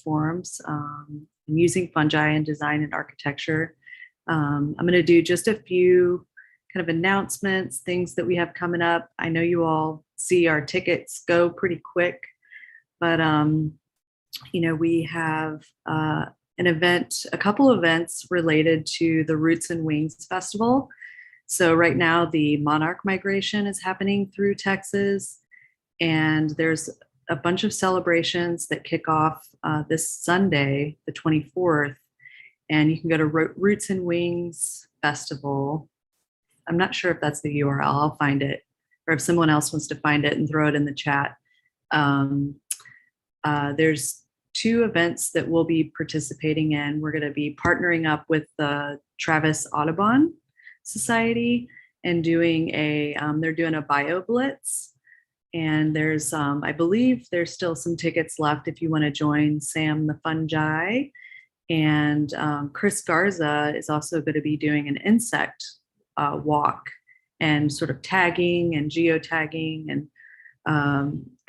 Microforms. I'm using fungi in design and architecture. I'm going to do just a few kind of announcements, things that we have coming up. I know you all see our tickets go pretty quick, but we have an event, a couple events related to the Roots and Wings Festival. So right now the monarch migration is happening through Texas, and there's a bunch of celebrations that kick off this Sunday, the 24th, and you can go to Roots and Wings Festival. I'm not sure if that's the URL. I'll find it, or if someone else wants to find it and throw it in the chat. There's two events that we'll be participating in. We're going to be partnering up with the Travis Audubon Society and doing they're doing a bio blitz. And there's, I believe there's still some tickets left if you want to join Sam the Fungi. And Chris Garza is also going to be doing an insect walk and sort of tagging and geotagging and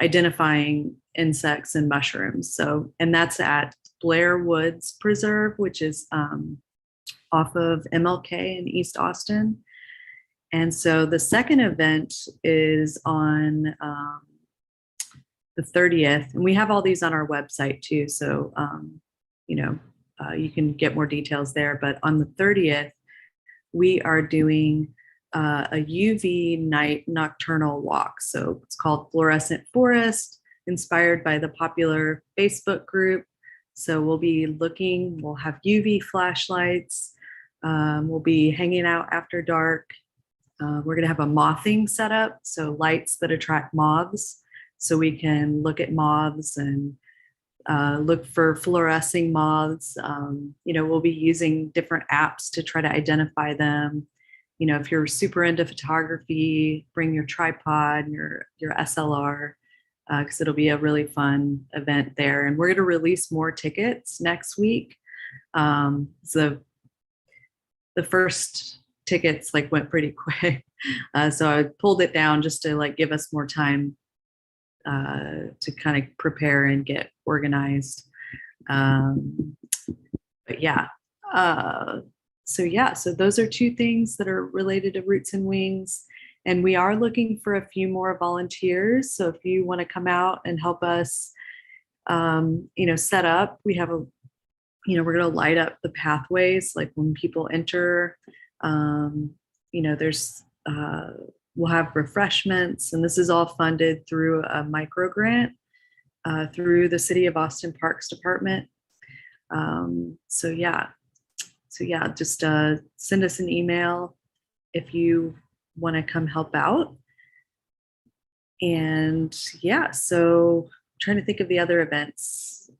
identifying insects and mushrooms. So, and that's at Blair Woods Preserve, which is off of MLK in East Austin. And so the second event is on the 30th, and we have all these on our website too. So, you can get more details there. But on the 30th, we are doing a UV night nocturnal walk. So it's called Fluorescent Forest, inspired by the popular Facebook group. So we'll have UV flashlights. We'll be hanging out after dark. We're going to have a mothing setup, so lights that attract moths, so we can look at moths and look for fluorescing moths. We'll be using different apps to try to identify them. If you're super into photography, bring your tripod, your SLR, because it'll be a really fun event there. And we're going to release more tickets next week. So the first tickets went pretty quick. So I pulled it down just to give us more time to kind of prepare and get organized. But yeah. So those are two things that are related to Roots and Wings. And we are looking for a few more volunteers. So if you want to come out and help us, set up, we have we're going to light up the pathways. Like when people enter, we'll have refreshments, and this is all funded through a micro grant through the City of Austin Parks Department. Just send us an email if you want to come help out. And so I'm trying to think of the other events.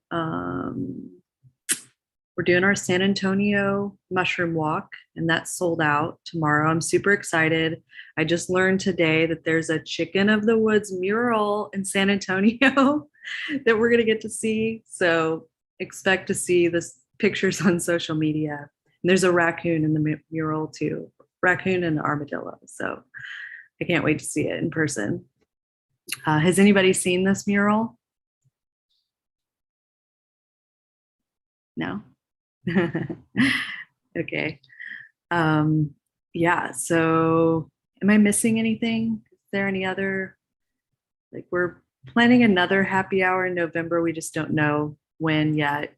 We're doing our San Antonio mushroom walk, and that's sold out tomorrow. I'm super excited. I just learned today that there's a Chicken of the Woods mural in San Antonio that we're going to get to see. So expect to see the pictures on social media. And there's a raccoon in the mural too, raccoon and armadillo. So I can't wait to see it in person. Has anybody seen this mural? No? Okay. So am I missing anything? Is there any other, we're planning another happy hour in November. We just don't know when yet.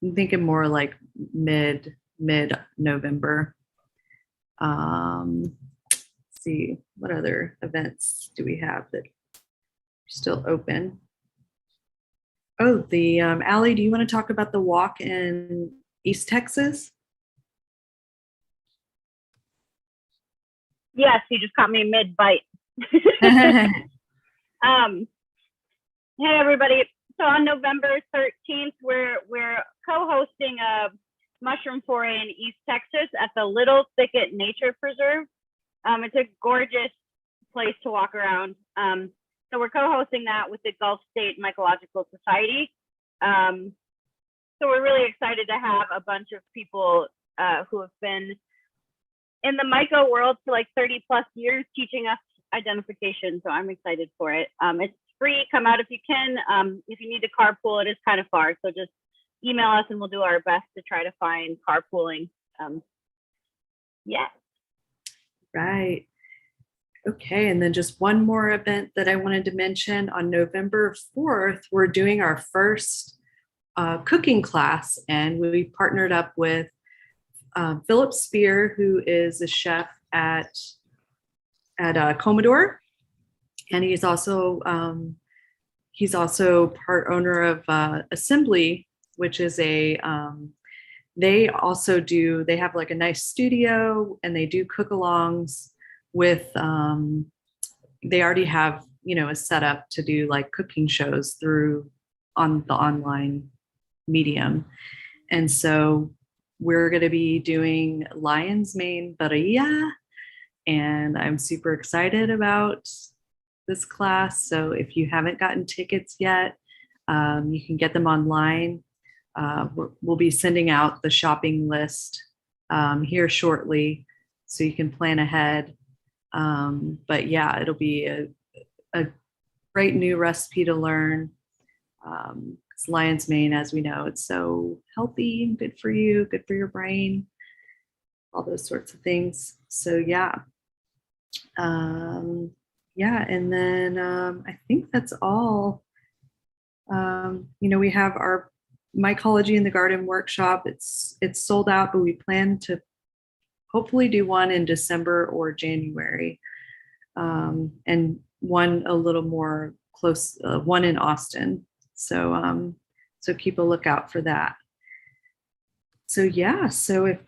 I'm thinking more like mid-November. Let's see, what other events do we have that are still open? Oh, Allie, do you want to talk about the walk in East Texas? Yes, you just caught me mid-bite. Hey, everybody. So on November 13th, we're co-hosting a mushroom foray in East Texas at the Little Thicket Nature Preserve. It's a gorgeous place to walk around. So we're co-hosting that with the Gulf State Mycological Society. So we're really excited to have a bunch of people who have been in the myco world for 30 plus years teaching us identification. So I'm excited for it. It's free. Come out if you can. If you need to carpool, it is kind of far. So just email us and we'll do our best to try to find carpooling. Yeah. Right. Okay, and then just one more event that I wanted to mention. On November 4th, we're doing our first cooking class, and we partnered up with Philip Spear, who is a chef at Commodore, and he's also part owner of Assembly, which is a they have like a nice studio, and they do cook-alongs with they already have a setup to do like cooking shows on the online medium. And so we're going to be doing lion's mane barilla, and I'm super excited about this class. So if you haven't gotten tickets yet, you can get them online. We'll be sending out the shopping list here shortly, so you can plan ahead. But yeah, it'll be a great new recipe to learn. It's lion's mane, as we know, it's so healthy, good for you, good for your brain, all those sorts of things. So yeah. And then I think that's all. We have our Mycology in the Garden workshop. It's sold out, but we plan to hopefully do one in December or January, and one a little more close, one in Austin. So keep a lookout for that. So yeah, so if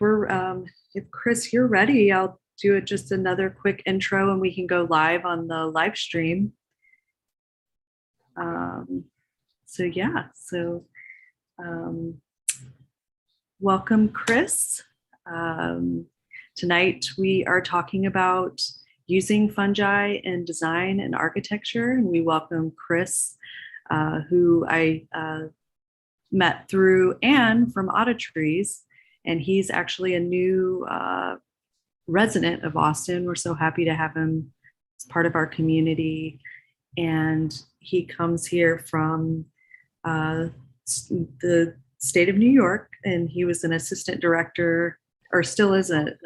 Chris, you're ready, I'll do just another quick intro and we can go live on the live stream. Welcome, Chris. Tonight we are talking about using fungi in design and architecture, and we welcome Chris, who I met through Anne from Autotrees, and he's actually a new resident of Austin. We're so happy to have him as part of our community, and he comes here from the state of New York, and he was an assistant director, or still is an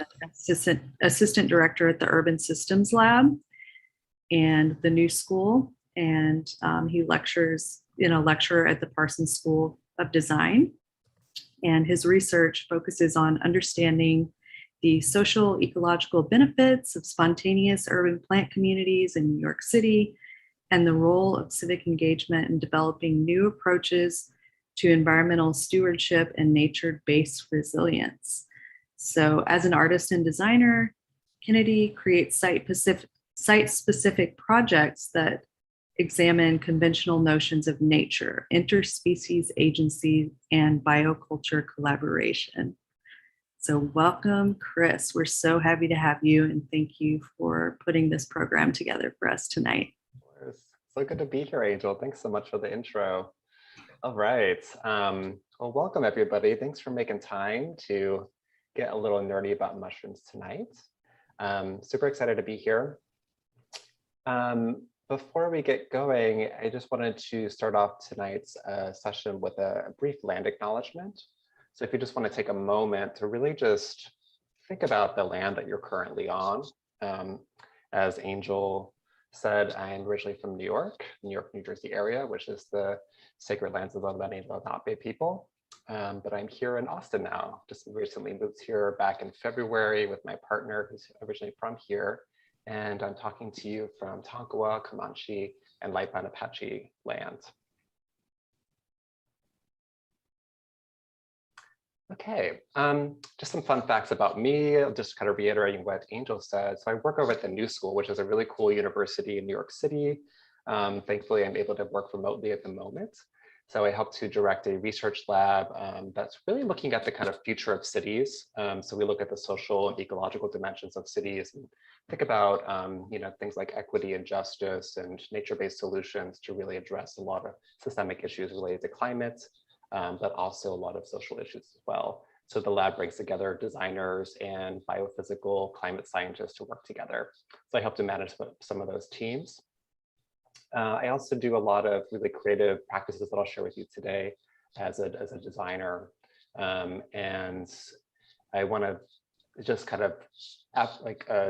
assistant director at the Urban Systems Lab and the New School, and he lectures in a lecturer at the Parsons School of Design, and his research focuses on understanding the social ecological benefits of spontaneous urban plant communities in New York City, and the role of civic engagement in developing new approaches to environmental stewardship and nature-based resilience. So as an artist and designer, Kennedy creates site-specific projects that examine conventional notions of nature, interspecies agency, and bioculture collaboration. So welcome, Chris. We're so happy to have you, and thank you for putting this program together for us tonight. It's so good to be here, Angel. Thanks so much for the intro. All right. Well, welcome, everybody. Thanks for making time to get a little nerdy about mushrooms tonight. Super excited to be here. Before we get going, I just wanted to start off tonight's session with a brief land acknowledgement. So if you just want to take a moment to really just think about the land that you're currently on. As Angel said, I'm originally from New York, New Jersey area, which is the sacred lands of the Lenape people. But I'm here in Austin now. Just recently moved here back in February with my partner, who's originally from here. And I'm talking to you from Tonkawa, Comanche, and Lightbound Apache land. Okay, just some fun facts about me, just kind of reiterating what Angel said. So I work over at the New School, which is a really cool university in New York City. Thankfully, I'm able to work remotely at the moment. So I help to direct a research lab that's really looking at the kind of future of cities. So we look at the social and ecological dimensions of cities and think about things like equity and justice and nature-based solutions to really address a lot of systemic issues related to climate, but also a lot of social issues as well. So the lab brings together designers and biophysical climate scientists to work together. So I help to manage some of those teams. I also do a lot of really creative practices that I'll share with you today. as a designer. And I want to just kind of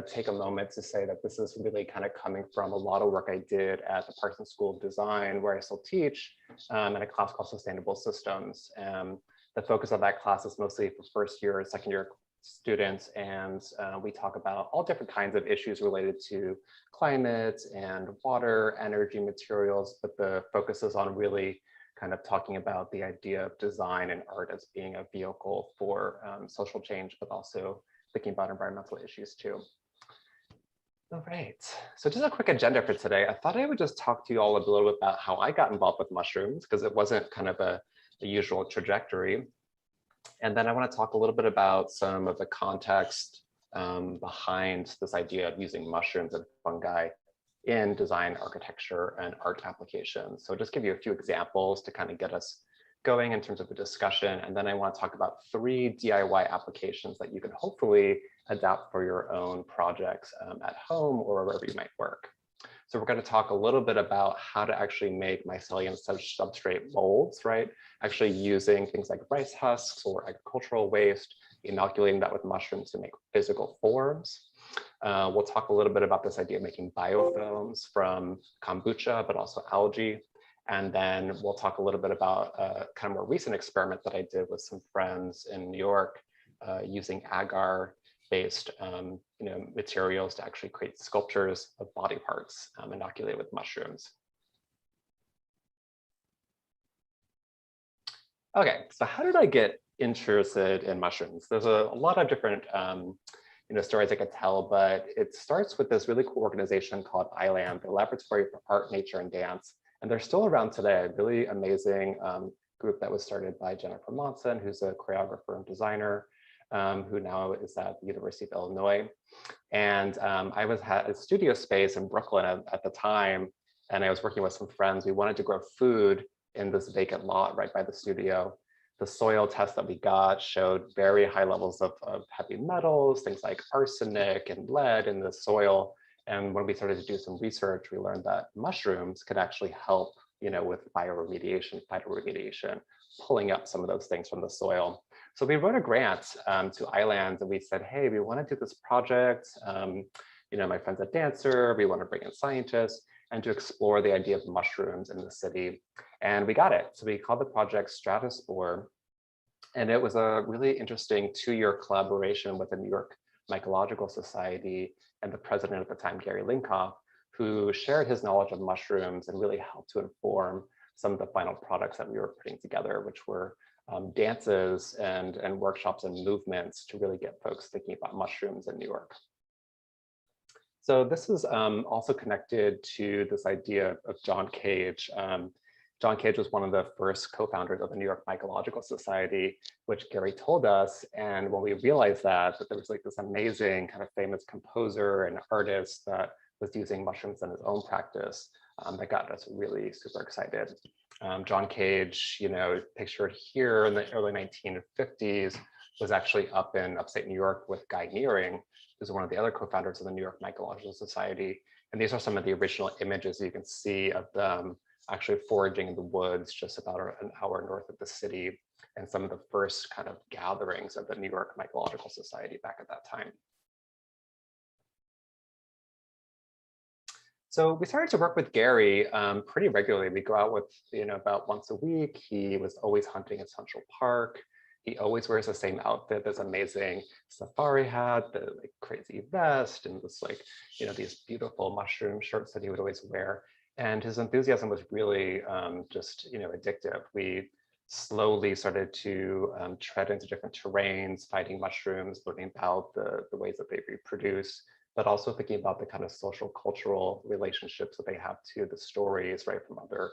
take a moment to say that this is really kind of coming from a lot of work I did at the Parsons School of Design, where I still teach in a class called Sustainable Systems. The focus of that class is mostly for first year and second year students, and we talk about all different kinds of issues related to climate and water, energy, materials, but the focus is on really kind of talking about the idea of design and art as being a vehicle for social change, but also thinking about environmental issues too. All right, so just a quick agenda for today. I thought I would just talk to you all a little bit about how I got involved with mushrooms, because it wasn't kind of the usual trajectory. And then I want to talk a little bit about some of the context behind this idea of using mushrooms and fungi in design, architecture, and art applications. So just give you a few examples to kind of get us going in terms of the discussion. And then I want to talk about 3 DIY applications that you can hopefully adapt for your own projects at home or wherever you might work. So we're going to talk a little bit about how to actually make mycelium substrate molds, right? Actually using things like rice husks or agricultural waste, inoculating that with mushrooms to make physical forms. We'll talk a little bit about this idea of making biofilms from kombucha, but also algae. And then we'll talk a little bit about a kind of more recent experiment that I did with some friends in New York using agar-based materials to actually create sculptures of body parts inoculated with mushrooms. Okay, so how did I get interested in mushrooms? There's a lot of different stories I could tell, but it starts with this really cool organization called ILAM, the Laboratory for Art, Nature, and Dance. And they're still around today, a really amazing group that was started by Jennifer Monson, who's a choreographer and designer, who now is at the University of Illinois. And I had a studio space in Brooklyn at the time, and I was working with some friends. We wanted to grow food in this vacant lot right by the studio. The soil test that we got showed very high levels of heavy metals, things like arsenic and lead in the soil. And when we started to do some research, we learned that mushrooms could actually help, with bioremediation, phytoremediation, pulling up some of those things from the soil. So we wrote a grant to ILAND, and we said, hey, we want to do this project. My friend's a dancer. We want to bring in scientists and to explore the idea of mushrooms in the city. And we got it. So we called the project Stratospore. And it was a really interesting 2-year collaboration with the New York Mycological Society and the president at the time, Gary Linkoff, who shared his knowledge of mushrooms and really helped to inform some of the final products that we were putting together, which were dances and workshops and movements to really get folks thinking about mushrooms in New York. So this is also connected to this idea of John Cage. John Cage was one of the first co-founders of the New York Mycological Society, which Gary told us. And when we realized that there was like this amazing kind of famous composer and artist that was using mushrooms in his own practice, that got us really super excited. John Cage, pictured here in the early 1950s, was actually up in upstate New York with Guy Nearing, who's one of the other co-founders of the New York Mycological Society. And these are some of the original images you can see of them actually foraging in the woods just about an hour north of the city, and some of the first kind of gatherings of the New York Mycological Society back at that time. So we started to work with Gary pretty regularly. We go out with, about once a week. He was always hunting in Central Park. He always wears the same outfit, this amazing safari hat, the crazy vest, and this these beautiful mushroom shirts that he would always wear. And his enthusiasm was really just, addictive. We slowly started to tread into different terrains, finding mushrooms, learning about the ways that they reproduce, but also thinking about the kind of social cultural relationships that they have to the stories, right, from other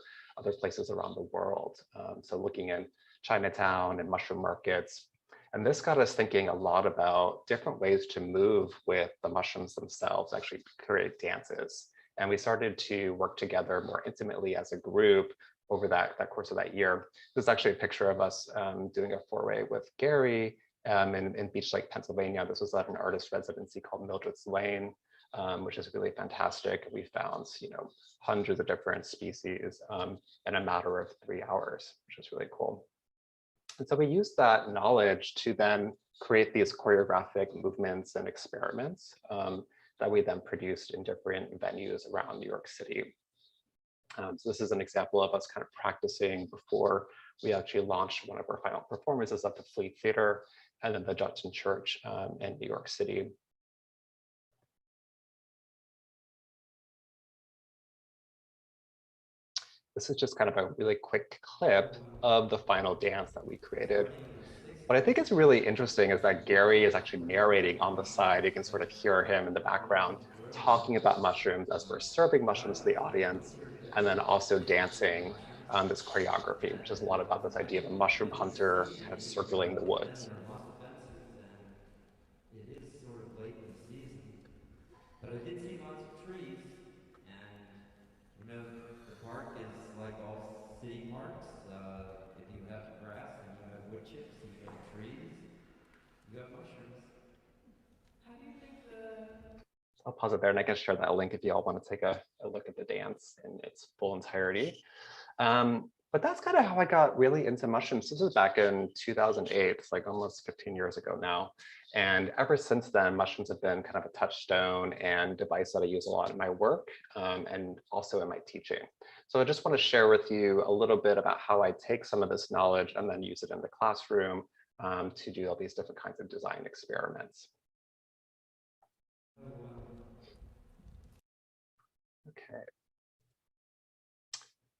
places around the world. So looking in Chinatown and mushroom markets. And this got us thinking a lot about different ways to move with the mushrooms themselves, actually create dances. And we started to work together more intimately as a group over that course of that year. This is actually a picture of us doing a foray with Gary in Beach Lake, Pennsylvania. This was at an artist residency called Mildred's Lane, which is really fantastic. We found, hundreds of different species in a matter of 3 hours, which is really cool. And so we use that knowledge to then create these choreographic movements and experiments that we then produced in different venues around New York City. So this is an example of us kind of practicing before we actually launched one of our final performances at the Fleet Theater and then the Judson Church in New York City. This is just kind of a really quick clip of the final dance that we created. What I think is really interesting is that Gary is actually narrating on the side. You can sort of hear him in the background talking about mushrooms as we're serving mushrooms to the audience, and then also dancing this choreography, which is a lot about this idea of a mushroom hunter kind of circling the woods. There are lots of fences, and it is sort of late in the season. But I did see lots of trees, and you know, the park is like all city parks. If you have grass and you have wood chips and you have trees, you have mushrooms. How do you think the I'll pause it there and I can share that link if you all want to take a look at the dance in its full entirety. But that's kind of how I got really into mushrooms. This was back in 2008, it's like almost 15 years ago now. And ever since then, mushrooms have been kind of a touchstone and device that I use a lot in my work and also in my teaching. So I just want to share with you a little bit about how I take some of this knowledge and then use it in the classroom to do all these different kinds of design experiments. Okay.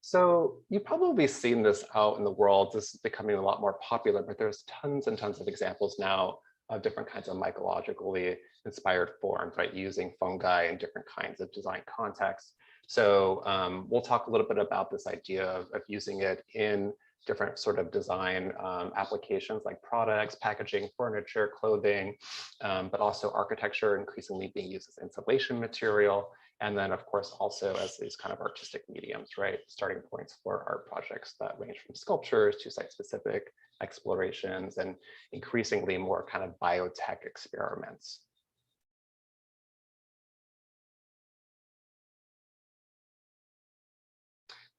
So you've probably seen this out in the world. This is becoming a lot more popular, but there's tons and tons of examples now of different kinds of mycologically inspired forms, right? Using fungi in different kinds of design contexts. So we'll talk a little bit about this idea of using it in different sort of design applications like products, packaging, furniture, clothing, but also architecture increasingly being used as insulation material. And then, of course, also as these kind of artistic mediums, right? Starting points for art projects that range from sculptures to site-specific explorations and increasingly more kind of biotech experiments.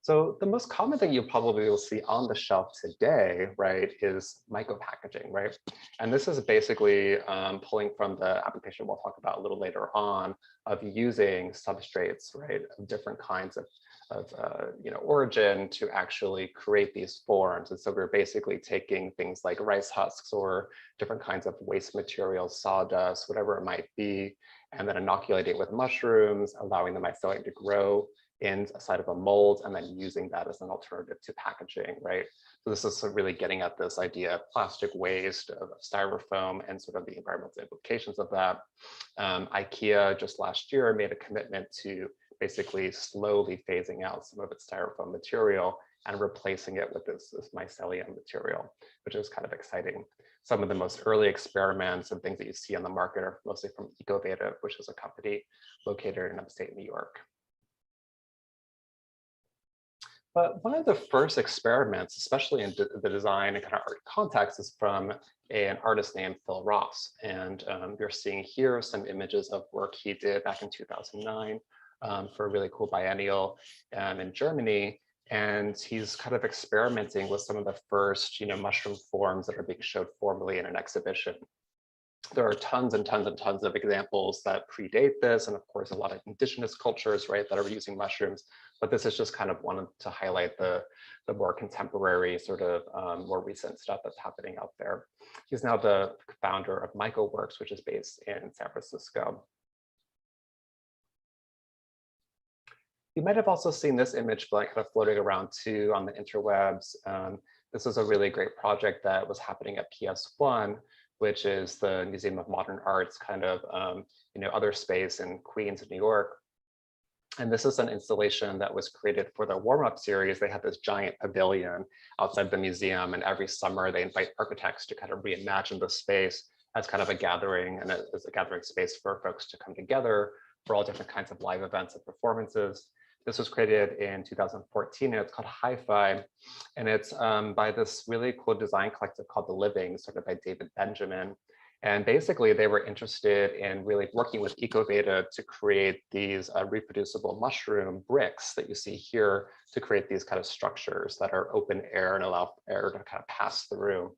So the most common thing you probably will see on the shelf today, right, is Micropackaging, right? And this is basically pulling from the application we'll talk about a little later on of using substrates, right, of different kinds of origin to actually create these forms. And so we're basically taking things like rice husks or different kinds of waste materials, sawdust, whatever it might be, and then inoculating it with mushrooms, allowing the mycelium to grow inside of a mold and then using that as an alternative to packaging, right? So this is really getting at this idea of plastic waste, of styrofoam, and sort of the environmental implications of that. IKEA just last year made a commitment to basically slowly phasing out some of its styrofoam material and replacing it with this mycelium material, which is kind of exciting. Some of the most early experiments and things that you see on the market are mostly from Ecovative, which is a company located in upstate New York. But one of the first experiments, especially in the design and kind of art context, is from an artist named Phil Ross. And you're seeing here some images of work he did back in 2009 for a really cool biennial in Germany. And he's kind of experimenting with some of the first, mushroom forms that are being showed formally in an exhibition. There are tons and tons and tons of examples that predate this, and of course, a lot of indigenous cultures, right, that are using mushrooms. But this is just kind of one to highlight the more contemporary, sort of more recent stuff that's happening out there. He's now the founder of MycoWorks, which is based in San Francisco. You might have also seen this image kind of floating around too on the interwebs. This is a really great project that was happening at PS1, which is the Museum of Modern Art's kind of other space in Queens, New York. And this is an installation that was created for the warm-up series. They had this giant pavilion outside the museum, and every summer they invite architects to kind of reimagine the space as kind of a gathering and as a gathering space for folks to come together for all different kinds of live events and performances. This was created in 2014, and it's called HiFi, and it's by this really cool design collective called The Living, sort of by David Benjamin. And basically, they were interested in really working with Ecovative to create these reproducible mushroom bricks that you see here to create these kind of structures that are open air and allow air to kind of pass through.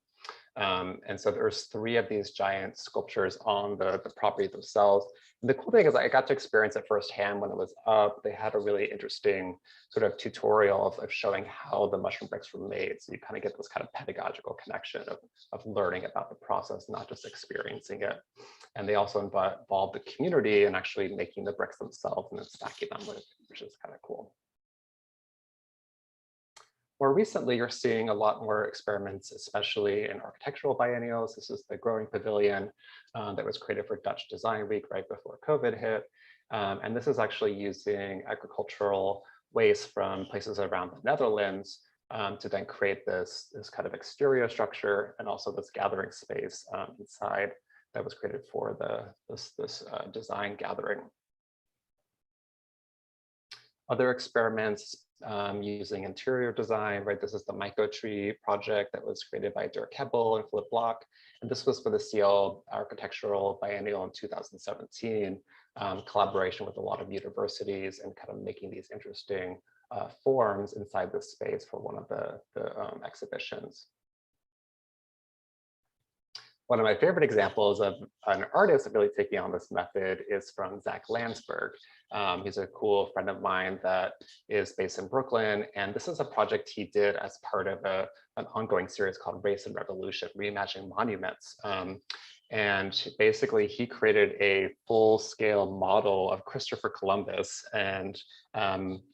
And so there's 3 of these giant sculptures on the property themselves. And the cool thing is I got to experience it firsthand when it was up. They had a really interesting sort of tutorial of showing how the mushroom bricks were made. So you kind of get this kind of pedagogical connection of learning about the process, not just experiencing it. And they also involved the community in actually making the bricks themselves and then stacking them, which is kind of cool. More recently, you're seeing a lot more experiments, especially in architectural biennials. This is the growing pavilion that was created for Dutch Design Week right before COVID hit. And this is actually using agricultural waste from places around the Netherlands to then create this kind of exterior structure and also this gathering space inside that was created for this design gathering. Other experiments using interior design, right? This is the Microtree project that was created by Dirk Hebbel and Philip Block. And this was for the CL Architectural Biennial in 2017, collaboration with a lot of universities and kind of making these interesting forms inside this space for one of the exhibitions. One of my favorite examples of an artist really taking on this method is from Zach Landsberg. He's a cool friend of mine that is based in Brooklyn. And this is a project he did as part of an ongoing series called Race and Revolution, Reimagining Monuments. And basically he created a full-scale model of Christopher Columbus and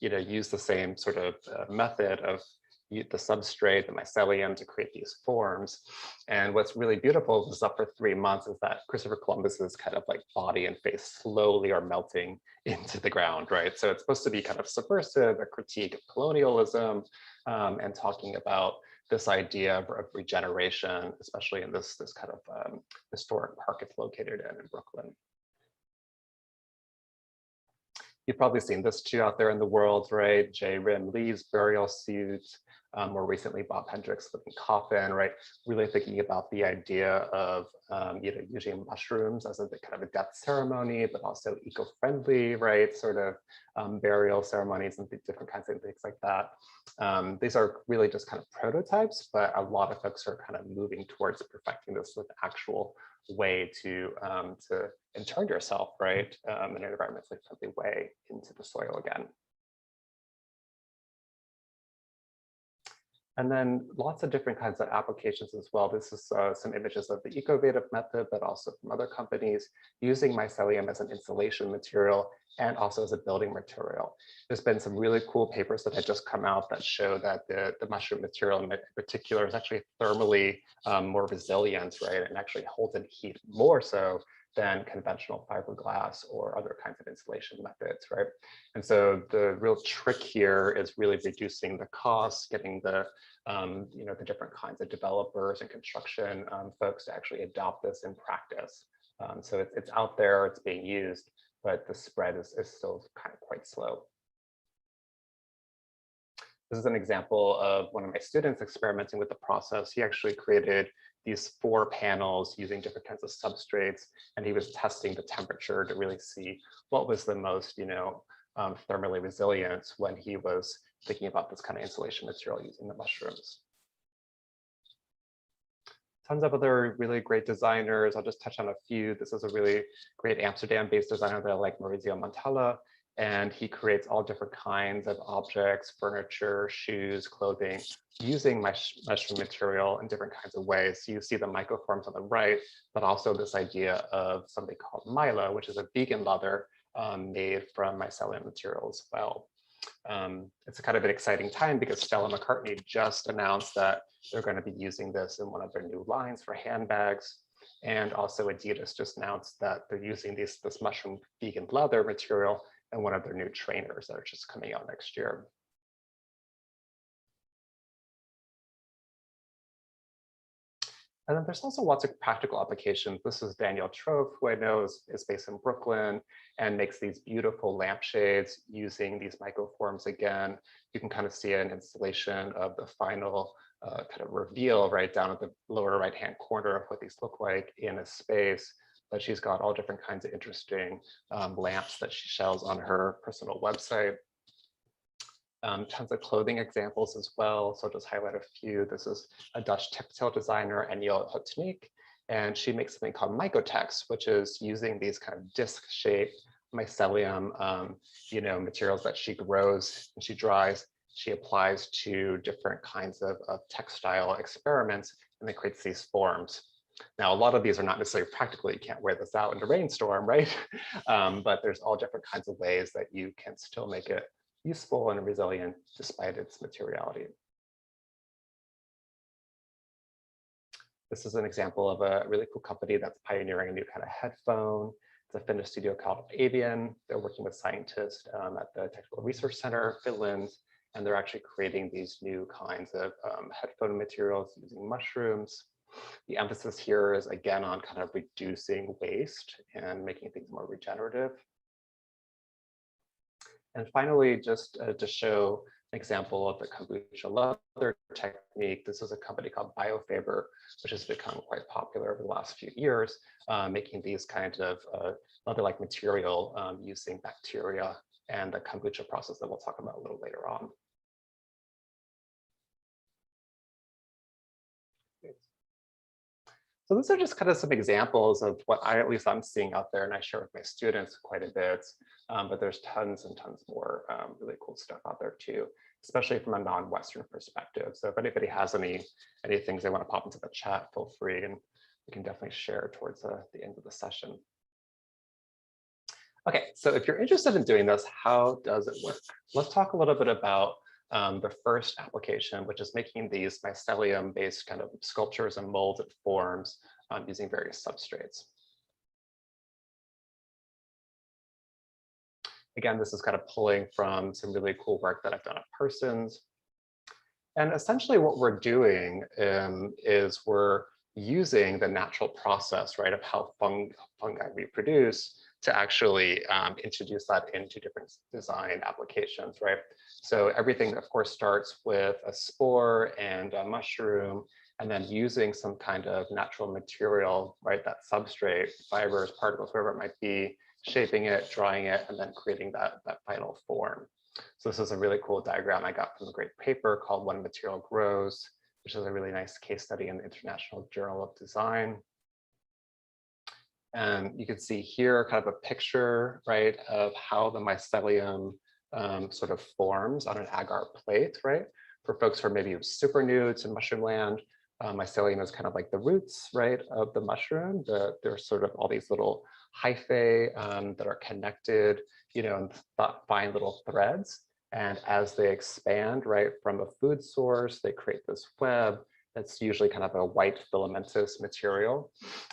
used the same sort of method of the substrate, the mycelium to create these forms. And what's really beautiful, this is up for 3 months, is that Christopher Columbus's kind of like body and face slowly are melting into the ground, right? So it's supposed to be kind of subversive, a critique of colonialism, and talking about this idea of regeneration, especially in this kind of historic park it's located in Brooklyn. You've probably seen this too out there in the world, right? J Rime Lee's burial suit, more recently Bob Hendricks' living coffin, right? Really thinking about the idea of using mushrooms as a kind of a death ceremony, but also eco-friendly, right? Sort of burial ceremonies and different kinds of things like that. These are really just kind of prototypes, but a lot of folks are kind of moving towards perfecting this with actual way to intern yourself, right, in an environmentally friendly way into the soil again. And then lots of different kinds of applications as well. This is some images of the Ecovative method, but also from other companies using mycelium as an insulation material and also as a building material. There's been some really cool papers that had just come out that show that the mushroom material in particular is actually thermally more resilient, right? And actually holds in heat more so than conventional fiberglass or other kinds of insulation methods, right? And so the real trick here is really reducing the costs, getting the the different kinds of developers and construction folks to actually adopt this in practice. So it's out there, it's being used, but the spread is still kind of quite slow. This is an example of one of my students experimenting with the process. He actually created these 4 panels using different kinds of substrates, and he was testing the temperature to really see what was the most, thermally resilient when he was thinking about this kind of insulation material using the mushrooms. Tons of other really great designers. I'll just touch on a few. This is a really great Amsterdam-based designer that I like, Maurizio Montella. And he creates all different kinds of objects, furniture, shoes, clothing, using mushroom material in different kinds of ways. So you see the Mycoforms on the right, but also this idea of something called Meadow, which is a vegan leather made from mycelium material as well. It's a kind of an exciting time because Stella McCartney just announced that they're going to be using this in one of their new lines for handbags. And also Adidas just announced that they're using this mushroom vegan leather material and one of their new trainers that are just coming out next year. And then there's also lots of practical applications. This is Daniel Troup, who I know is based in Brooklyn and makes these beautiful lampshades using these Mycoforms again. You can kind of see an installation of the final kind of reveal right down at the lower right-hand corner of what these look like in a space. But she's got all different kinds of interesting lamps that she sells on her personal website. Tons of clothing examples as well. So I'll just highlight a few. This is a Dutch textile designer, Aniel Hotnik, and she makes something called Mycotex, which is using these kind of disc-shaped mycelium, materials that she grows and she dries. She applies to different kinds of textile experiments, and then creates these forms. Now, a lot of these are not necessarily practical. You can't wear this out in a rainstorm, right? But there's all different kinds of ways that you can still make it useful and resilient despite its materiality. This is an example of a really cool company that's pioneering a new kind of headphone. It's a Finnish studio called Avian. They're working with scientists at the Technical Research Center, Finland, and they're actually creating these new kinds of headphone materials using mushrooms. The emphasis here is again on kind of reducing waste and making things more regenerative. And finally, just to show an example of the Kombucha Leather technique, this is a company called Biofabr, which has become quite popular over the last few years, making these kinds of leather-like material using bacteria and the kombucha process that we'll talk about a little later on. So these are just kind of some examples of what at least I'm seeing out there, and I share with my students quite a bit, but there's tons and tons more really cool stuff out there too, especially from a non-Western perspective. So if anybody has any things they want to pop into the chat, feel free, and we can definitely share towards the end of the session. Okay, so if you're interested in doing this, how does it work? Let's talk a little bit about the first application, which is making these mycelium-based kind of sculptures and molded forms using various substrates. Again, this is kind of pulling from some really cool work that I've done at Parsons. And essentially what we're doing is we're using the natural process, right, of how fungi reproduce to actually introduce that into different design applications, right? So everything, of course, starts with a spore and a mushroom, and then using some kind of natural material, right, that substrate, fibers, particles, whatever it might be, shaping it, drying it, and then creating that final form. So this is a really cool diagram I got from a great paper called When Material Grows, which is a really nice case study in the International Journal of Design. And you can see here kind of a picture, right, of how the mycelium sort of forms on an agar plate, right? For folks who are maybe super new to mushroom land, mycelium is kind of like the roots, right, of the mushroom. There's sort of all these little hyphae that are connected, in fine little threads. And as they expand, right, from a food source, they create this web that's usually kind of a white filamentous material.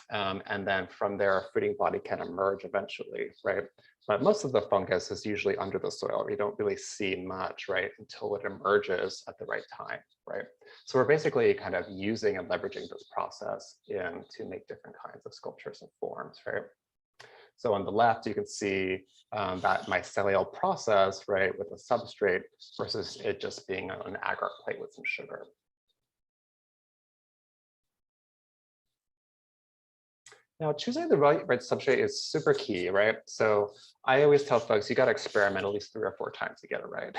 And then from there, a fruiting body can emerge eventually, right? But most of the fungus is usually under the soil. We don't really see much, right, until it emerges at the right time, right? So we're basically kind of using and leveraging this process to make different kinds of sculptures and forms, right? So on the left, you can see that mycelial process, right, with a substrate versus it just being on an agar plate with some sugar. Now, choosing the right substrate is super key, right? So I always tell folks, you got to experiment at least 3 or 4 times to get it right.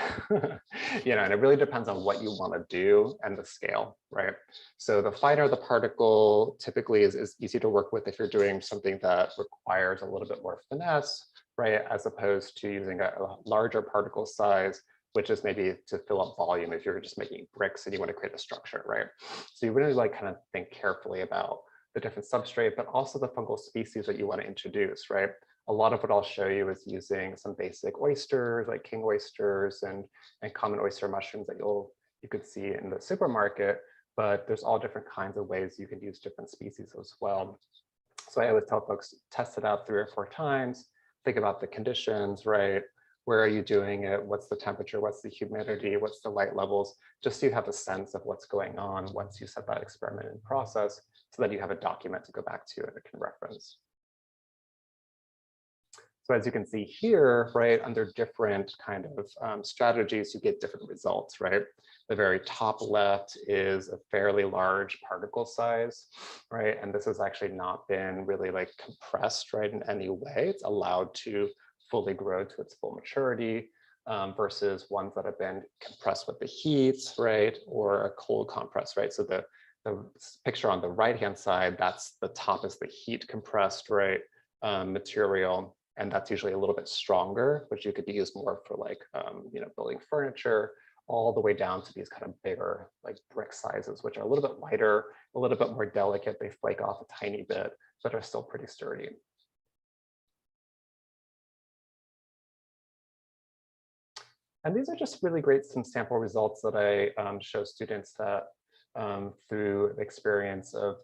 And it really depends on what you want to do and the scale, right? So the finer the particle typically is easy to work with if you're doing something that requires a little bit more finesse, right? As opposed to using a larger particle size, which is maybe to fill up volume if you're just making bricks and you want to create a structure, right? So you really kind of think carefully about the different substrate, but also the fungal species that you want to introduce, right? A lot of what I'll show you is using some basic oysters, like king oysters and common oyster mushrooms that you could see in the supermarket, but there's all different kinds of ways you can use different species as well. So I always tell folks, test it out 3 or 4 times, think about the conditions, right? Where are you doing it? What's the temperature? What's the humidity? What's the light levels? Just so you have a sense of what's going on once you set that experiment in process, so that you have a document to go back to and it can reference. So as you can see here, right, under different kind of strategies, you get different results, right? The very top left is a fairly large particle size, right? And this has actually not been really like compressed, right, in any way. It's allowed to fully grow to its full maturity versus ones that have been compressed with the heat, right, or a cold compress, right? So the picture on the right-hand side, that's the top is the heat compressed, right, material. And that's usually a little bit stronger, which you could use more for like, you know, building furniture, all the way down to these kind of bigger like brick sizes, which are a little bit lighter, a little bit more delicate. They flake off a tiny bit, but are still pretty sturdy. And these are just really great some sample results that I show students that through the experience of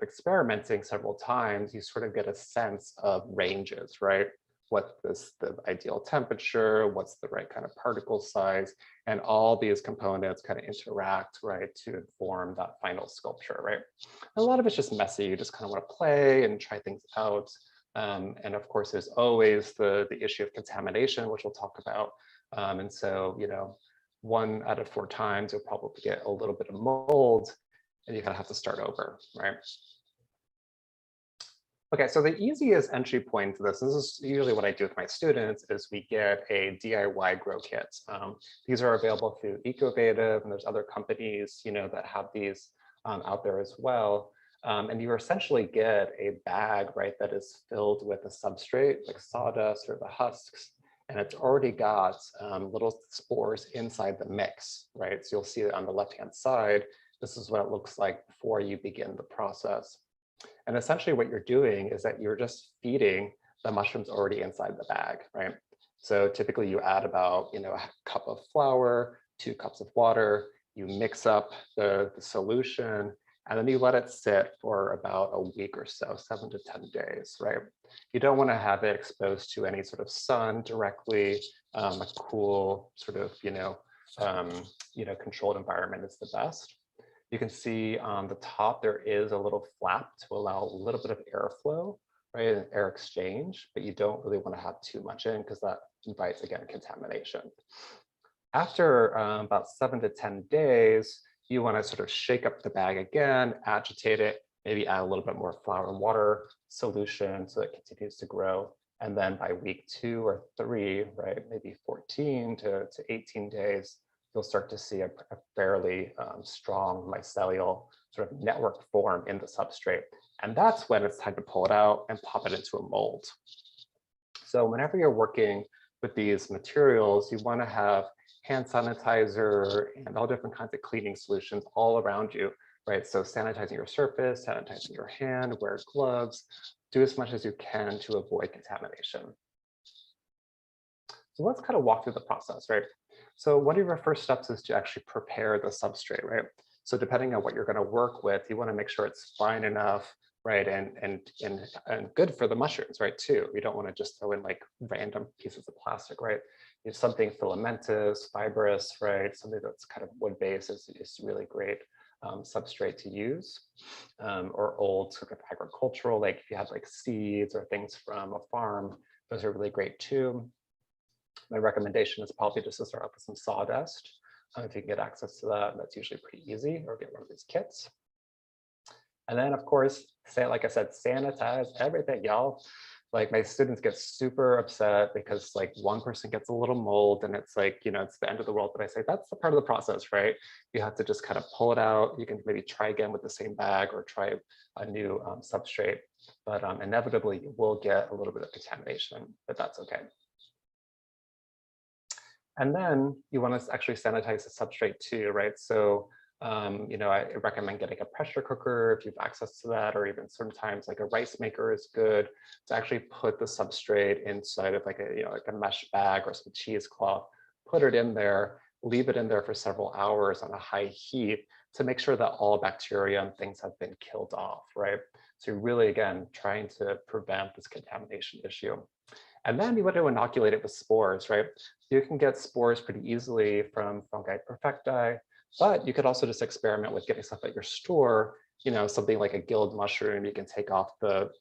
experimenting several times, you sort of get a sense of ranges, right? What is the ideal temperature, what's the right kind of particle size, and all these components kind of interact, right, to form that final sculpture, right? A lot of it's just messy. You just kind of want to play and try things out. And of course, there's always the issue of contamination, which we'll talk about. And so, you know, 1 out of 4 times, you'll probably get a little bit of mold and you kind of have to start over, right? Okay, so the easiest entry point to this is usually what I do with my students, is we get a DIY grow kit. These are available through Ecovative, and there's other companies, you know, that have these out there as well. And you essentially get a bag, right, that is filled with a substrate, like sawdust or the husks, and it's already got little spores inside the mix, right? So you'll see it on the left-hand side. This is what it looks like before you begin the process. And essentially what you're doing is that you're just feeding the mushrooms already inside the bag, right? So typically you add about, you know, a cup of flour, 2 cups of water, you mix up the solution, and then you let it sit for about a week or so, 7 to 10 days, right? You don't want to have it exposed to any sort of sun directly. A cool sort of, controlled environment is the best. You can see on the top, there is a little flap to allow a little bit of airflow, right, and air exchange, but you don't really want to have too much in because that invites, again, contamination. After about 7 to 10 days, you want to sort of shake up the bag again, agitate it, maybe add a little bit more flour and water solution so it continues to grow. And then by week 2 or 3, right, maybe 14 to 18 days, you'll start to see a fairly strong mycelial sort of network form in the substrate. And that's when it's time to pull it out and pop it into a mold. So whenever you're working with these materials, you want to have hand sanitizer and all different kinds of cleaning solutions all around you, right? So sanitizing your surface, sanitizing your hand, wear gloves, do as much as you can to avoid contamination. So let's kind of walk through the process, right? So one of your first steps is to actually prepare the substrate, right? So depending on what you're going to work with, you want to make sure it's fine enough, right, and good for the mushrooms, right, too. You don't want to just throw in like random pieces of plastic, right? If something filamentous, fibrous, right, something that's kind of wood-based is really great substrate to use, or old sort of agricultural, like if you have like seeds or things from a farm, those are really great too. My recommendation is probably just to start off with some sawdust. If you can get access to that, that's usually pretty easy, or get one of these kits. And then, of course, like I said, sanitize everything, y'all. Like my students get super upset because like one person gets a little mold and it's like, you know, it's the end of the world. But I say that's the part of the process, right? You have to just kind of pull it out. You can maybe try again with the same bag or try a new substrate. But inevitably, you will get a little bit of contamination, but that's okay. And then you want to actually sanitize the substrate too, right? So, I recommend getting a pressure cooker if you have access to that, or even sometimes like a rice maker is good to actually put the substrate inside of like a mesh bag or some cheesecloth, put it in there, leave it in there for several hours on a high heat to make sure that all bacteria and things have been killed off, right? So you're really, again, trying to prevent this contamination issue. And then you want to inoculate it with spores, right? You can get spores pretty easily from Fungi perfecti, but you could also just experiment with getting stuff at your store, something like a gilled mushroom. You can take off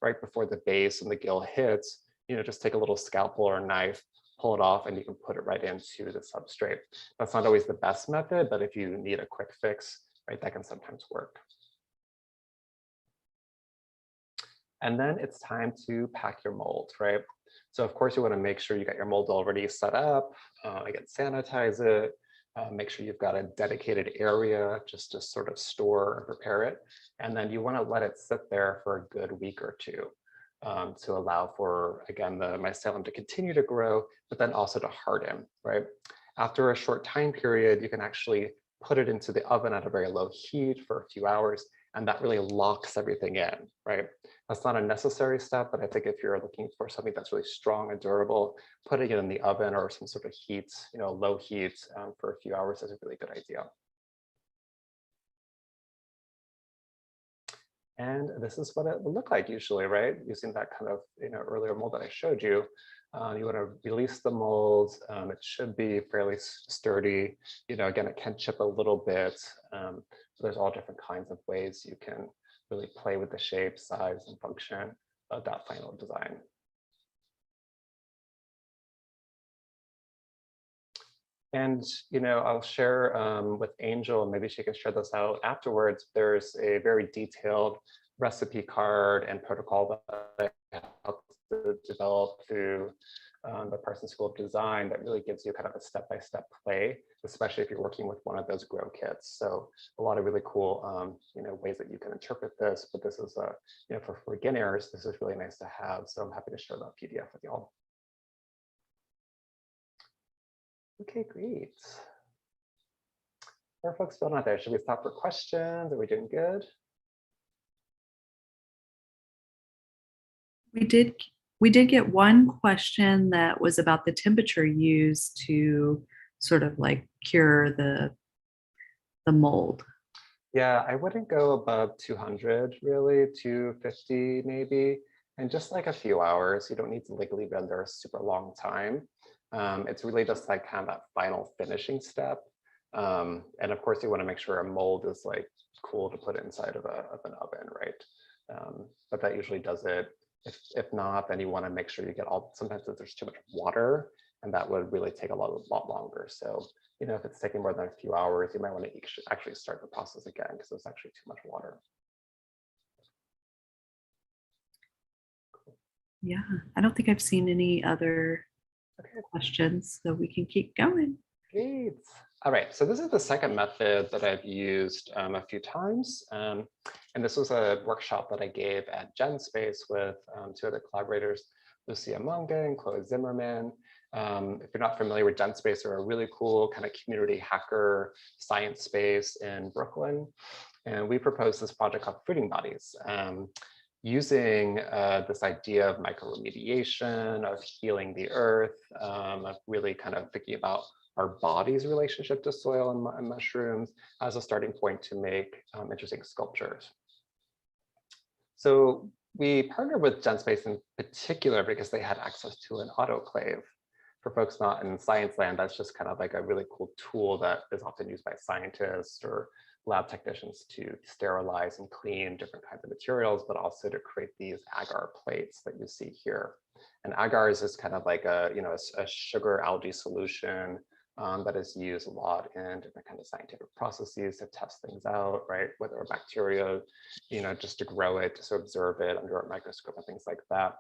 right before the base and the gill hits, just take a little scalpel or a knife, pull it off and you can put it right into the substrate. That's not always the best method, but if you need a quick fix, right, that can sometimes work. And then it's time to pack your mold, right? So of course you want to make sure you got your mold already set up, again, sanitize it, make sure you've got a dedicated area just to sort of store and prepare it. And then you want to let it sit there for a good week or two to allow for, again, the mycelium to continue to grow, but then also to harden, right? After a short time period, you can actually put it into the oven at a very low heat for a few hours, and that really locks everything in, right? That's not a necessary step, but I think if you're looking for something that's really strong and durable, putting it in the oven or some sort of heat, low heat for a few hours is a really good idea. And this is what it will look like usually, right? Using that kind of earlier mold that I showed you. You want to release the mold. It should be fairly sturdy. Again, it can chip a little bit. So there's all different kinds of ways you can really play with the shape, size, and function of that final design. And I'll share with Angel, maybe she can share this out afterwards. There's a very detailed recipe card and protocol that I helped to develop through the Parsons School of Design that really gives you kind of a step-by-step play, especially if you're working with one of those grow kits. So a lot of really cool ways that you can interpret this, but this is for beginners, this is really nice to have. So I'm happy to share that PDF with y'all. Okay, great. Are folks still not there? Should we stop for questions? Are we doing good? We did get one question that was about the temperature used to sort of like cure the mold. Yeah, I wouldn't go above 200 really, 250 maybe, and just like a few hours. You don't need to like leave it there a super long time. It's really just like kind of that final finishing step. And of course you want to make sure a mold is like cool to put inside of an oven, right? But that usually does it. If not, then you want to make sure you get sometimes if there's too much water, and that would really take a lot longer. So, if it's taking more than a few hours, you might want to actually start the process again because it's actually too much water. Yeah, I don't think I've seen any other questions, so we can keep going. Great. All right, so this is the second method that I've used a few times. And this was a workshop that I gave at GenSpace with two other collaborators, Lucia Monge and Chloe Zimmerman. If you're not familiar with GenSpace, they're a really cool kind of community hacker science space in Brooklyn. And we proposed this project called Fruiting Bodies, using this idea of microremediation, of healing the earth, of really kind of thinking about our body's relationship to soil and mushrooms as a starting point to make interesting sculptures. So we partnered with GenSpace in particular because they had access to an autoclave. For folks not in science land, that's just kind of like a really cool tool that is often used by scientists or lab technicians to sterilize and clean different kinds of materials, but also to create these agar plates that you see here. And agar is just kind of like a sugar algae solution that is used a lot in different kinds of scientific processes to test things out, right? Whether a bacteria, just to grow it, to observe it under a microscope and things like that.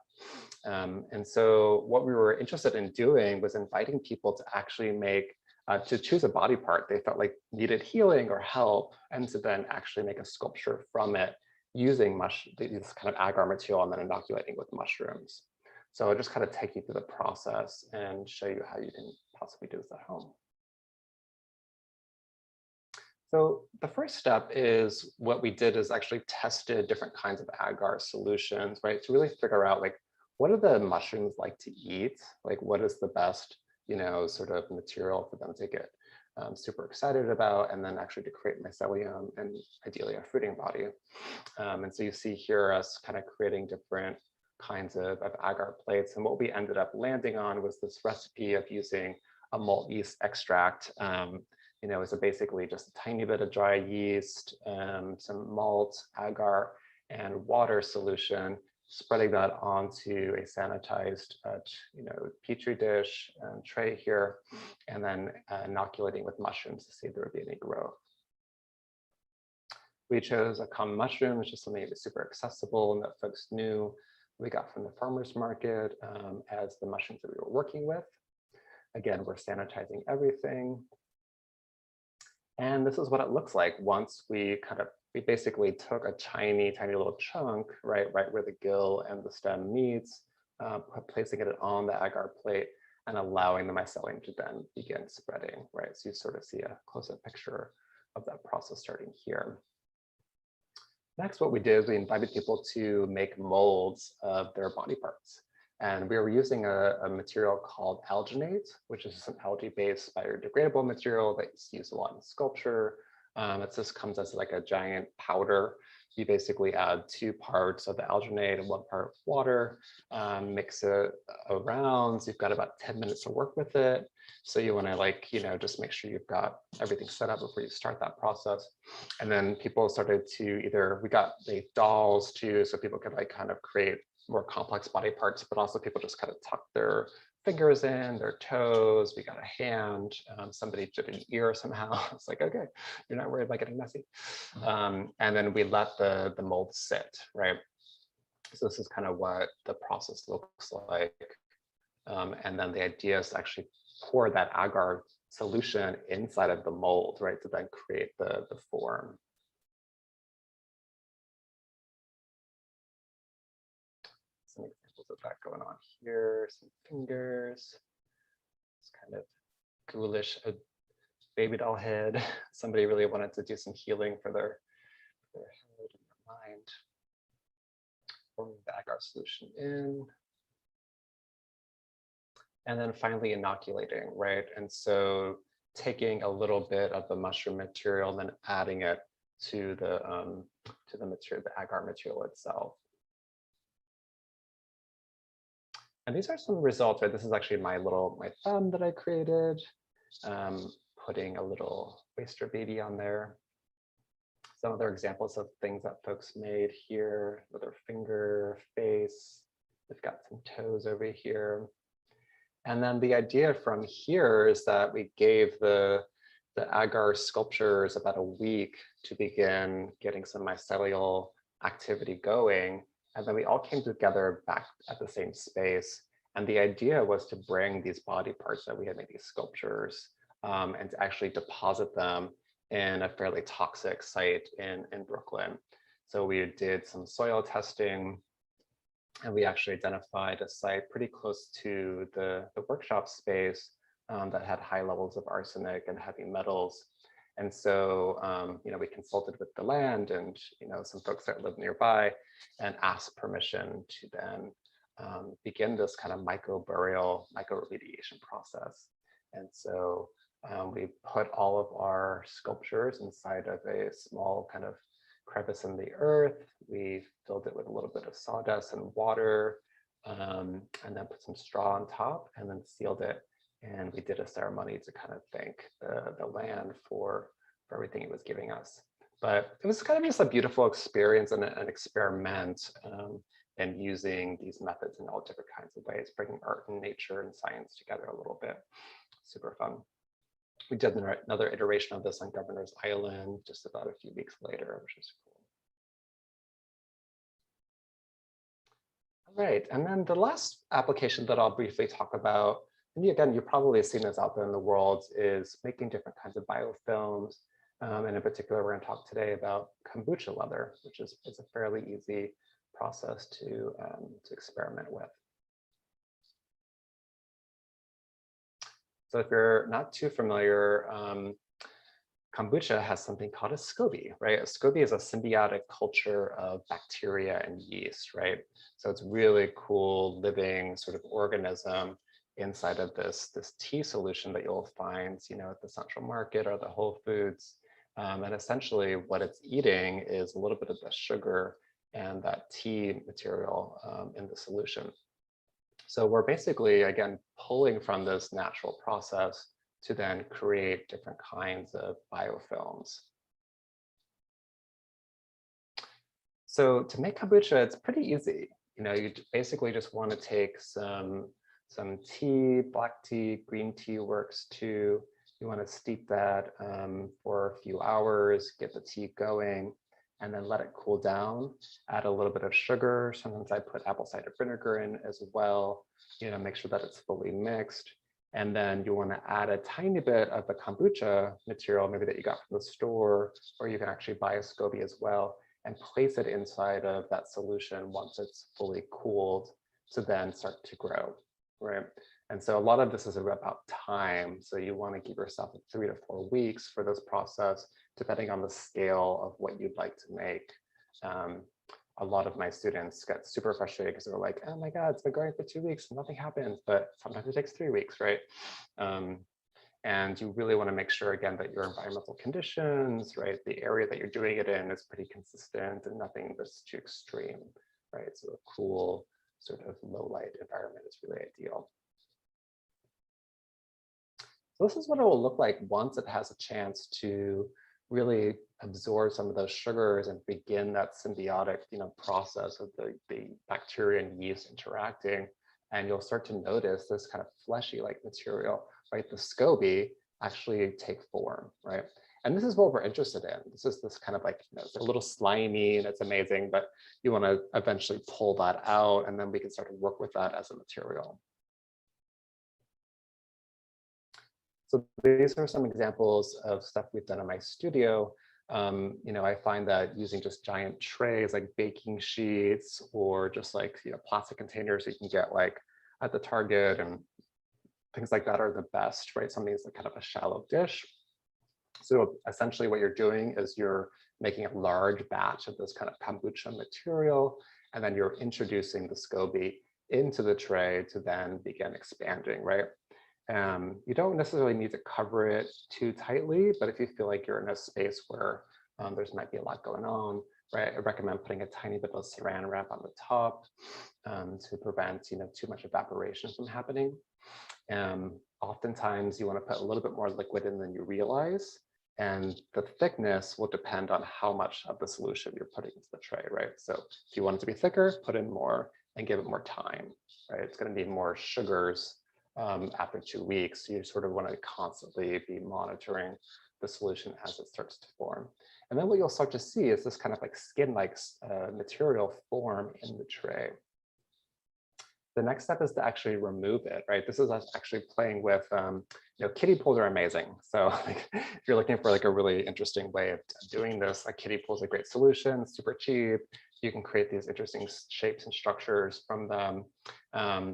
And so what we were interested in doing was inviting people to actually to choose a body part they felt like needed healing or help, and to then actually make a sculpture from it using this kind of agar material and then inoculating with mushrooms. So I'll just kind of take you through the process and show you how you can possibly do this at home. So the first step is what we did is actually tested different kinds of agar solutions, right? To really figure out like, what do the mushrooms like to eat? Like what is the best, sort of material for them to get super excited about, and then actually to create mycelium and ideally a fruiting body. And so you see here us kind of creating different kinds of agar plates. And what we ended up landing on was this recipe of using a malt yeast extract. So basically just a tiny bit of dry yeast, some malt, agar, and water solution, spreading that onto a sanitized petri dish and tray here, and then inoculating with mushrooms to see if there would be any growth. We chose a common mushroom, which is something that was super accessible and that folks knew we got from the farmer's market as the mushrooms that we were working with. Again, we're sanitizing everything. And this is what it looks like once we basically took a tiny little chunk, right where the gill and the stem meets, placing it on the agar plate and allowing the mycelium to then begin spreading, right? So you sort of see a close-up picture of that process starting here. Next, what we did is we invited people to make molds of their body parts. And we were using a material called alginate, which is an algae-based biodegradable material that's used a lot in sculpture. It just comes as like a giant powder. You basically add 2 parts of the alginate and 1 part of water, mix it around. So you've got about 10 minutes to work with it. So you want to just make sure you've got everything set up before you start that process. And then people started to we got the dolls too, so people could kind of create more complex body parts, but also people just kind of tuck their fingers in, their toes. We got a hand. Somebody did an ear somehow. It's like, okay, you're not worried about getting messy. And then we let the mold sit, right? So this is kind of what the process looks like. And then the idea is to actually pour that agar solution inside of the mold, right, to then create the form. Some examples of that going on here, some fingers, it's kind of ghoulish, a baby doll head. Somebody really wanted to do some healing for their head and their mind. Pouring the agar solution in. And then finally inoculating, right? And so taking a little bit of the mushroom material and then adding it to the material, the agar material itself. And these are some results, right? This is actually my thumb that I created, putting a little oyster baby on there. Some other examples of things that folks made here, another finger, face. We've got some toes over here. And then the idea from here is that we gave the agar sculptures about a week to begin getting some mycelial activity going. And then we all came together back at the same space. And the idea was to bring these body parts that we had made, these sculptures, and to actually deposit them in a fairly toxic site in Brooklyn. So we did some soil testing, and we actually identified a site pretty close to the workshop space that had high levels of arsenic and heavy metals. And so, we consulted with the land and, some folks that live nearby and asked permission to then begin this kind of mycoburial, mycoremediation process. And so we put all of our sculptures inside of a small kind of crevice in the earth. We filled it with a little bit of sawdust and water, and then put some straw on top and then sealed it. And we did a ceremony to kind of thank the land for everything it was giving us. But it was kind of just a beautiful experience and an experiment and using these methods in all different kinds of ways, bringing art and nature and science together a little bit. Super fun. We did another iteration of this on Governor's Island just about a few weeks later, which is cool. All right, and then the last application that I'll briefly talk about, and again, you've probably seen this out there in the world, is making different kinds of biofilms. And in particular, we're going to talk today about kombucha leather, which is a fairly easy process to experiment with. So if you're not too familiar, kombucha has something called a SCOBY, right? A SCOBY is a symbiotic culture of bacteria and yeast, right? So it's really cool living sort of organism inside of this tea solution that you'll find, at the Central Market or the Whole Foods. And essentially what it's eating is a little bit of the sugar and that tea material in the solution. So we're basically, again, pulling from this natural process to then create different kinds of biofilms. So to make kombucha, it's pretty easy. you basically just want to take some tea, black tea, green tea works too. You want to steep that for a few hours, get the tea going, and then let it cool down. Add a little bit of sugar. Sometimes I put apple cider vinegar in as well. Make sure that it's fully mixed. And then you want to add a tiny bit of the kombucha material, maybe that you got from the store, or you can actually buy a SCOBY as well, and place it inside of that solution once it's fully cooled to then start to grow, right? And so a lot of this is about time. So you want to give yourself 3 to 4 weeks for this process, depending on the scale of what you'd like to make. A lot of my students get super frustrated because they're like, oh my God, it's been growing for 2 weeks, nothing happens, but sometimes it takes 3 weeks, right? And you really want to make sure, again, that your environmental conditions, right, the area that you're doing it in is pretty consistent and nothing that's too extreme, right? So a cool, sort of low light environment is really ideal. So this is what it will look like once it has a chance to really absorb some of those sugars and begin that symbiotic, process of the bacteria and yeast interacting. And you'll start to notice this kind of fleshy like material, right? The SCOBY actually take form, right? And this is what we're interested in. This is this kind of like, it's a little slimy and it's amazing, but you want to eventually pull that out and then we can start to work with that as a material. So these are some examples of stuff we've done in my studio. I find that using just giant trays like baking sheets or just like plastic containers that you can get like at the Target and things like that are the best, right? Something that's like kind of a shallow dish. So essentially what you're doing is you're making a large batch of this kind of kombucha material, and then you're introducing the SCOBY into the tray to then begin expanding, right? You don't necessarily need to cover it too tightly, but if you feel like you're in a space where there's might be a lot going on, right? I recommend putting a tiny bit of saran wrap on the top to prevent too much evaporation from happening. Oftentimes you want to put a little bit more liquid in than you realize, and the thickness will depend on how much of the solution you're putting into the tray, right? So if you want it to be thicker, put in more and give it more time, right? It's going to need more sugars after 2 weeks. So you sort of want to constantly be monitoring the solution as it starts to form. And then what you'll start to see is this kind of like skin-like material form in the tray. The next step is to actually remove it, right? This is us actually playing with, kiddie pools are amazing. So like, if you're looking for like a really interesting way of doing this, a kiddie pool is a great solution, super cheap. You can create these interesting shapes and structures from them.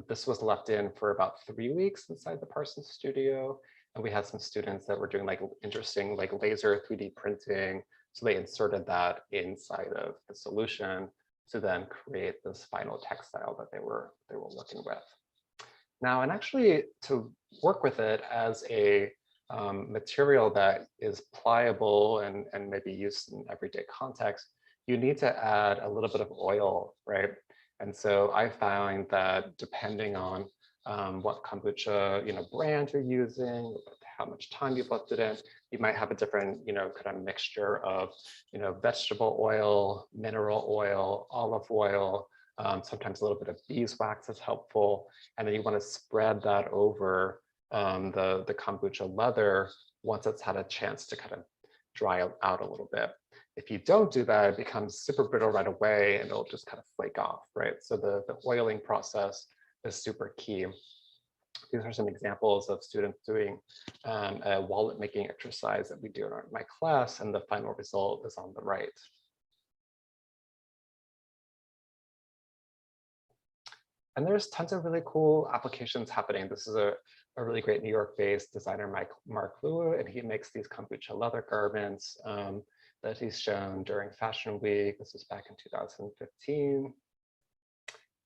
This was left in for about 3 weeks inside the Parsons studio. And we had some students that were doing like interesting like laser 3D printing. So they inserted that inside of the solution to then create this final textile that they were working with. Now, and actually to work with it as a material that is pliable and maybe used in everyday context, you need to add a little bit of oil, right? And so I found that depending on what kombucha brand you're using, how much time you've left it in, you might have a different kind of mixture of vegetable oil, mineral oil, olive oil, sometimes a little bit of beeswax is helpful, and then you want to spread that over the kombucha leather once it's had a chance to kind of dry out a little bit. If you don't do that, it becomes super brittle right away and it'll just kind of flake off, right? So the oiling process is super key. These are some examples of students doing a wallet making exercise that we do in my class, and the final result is on the right. And there's tons of really cool applications happening. This is a really great New York-based designer, Mark Lua, and he makes these kombucha leather garments that he's shown during Fashion Week. This was back in 2015.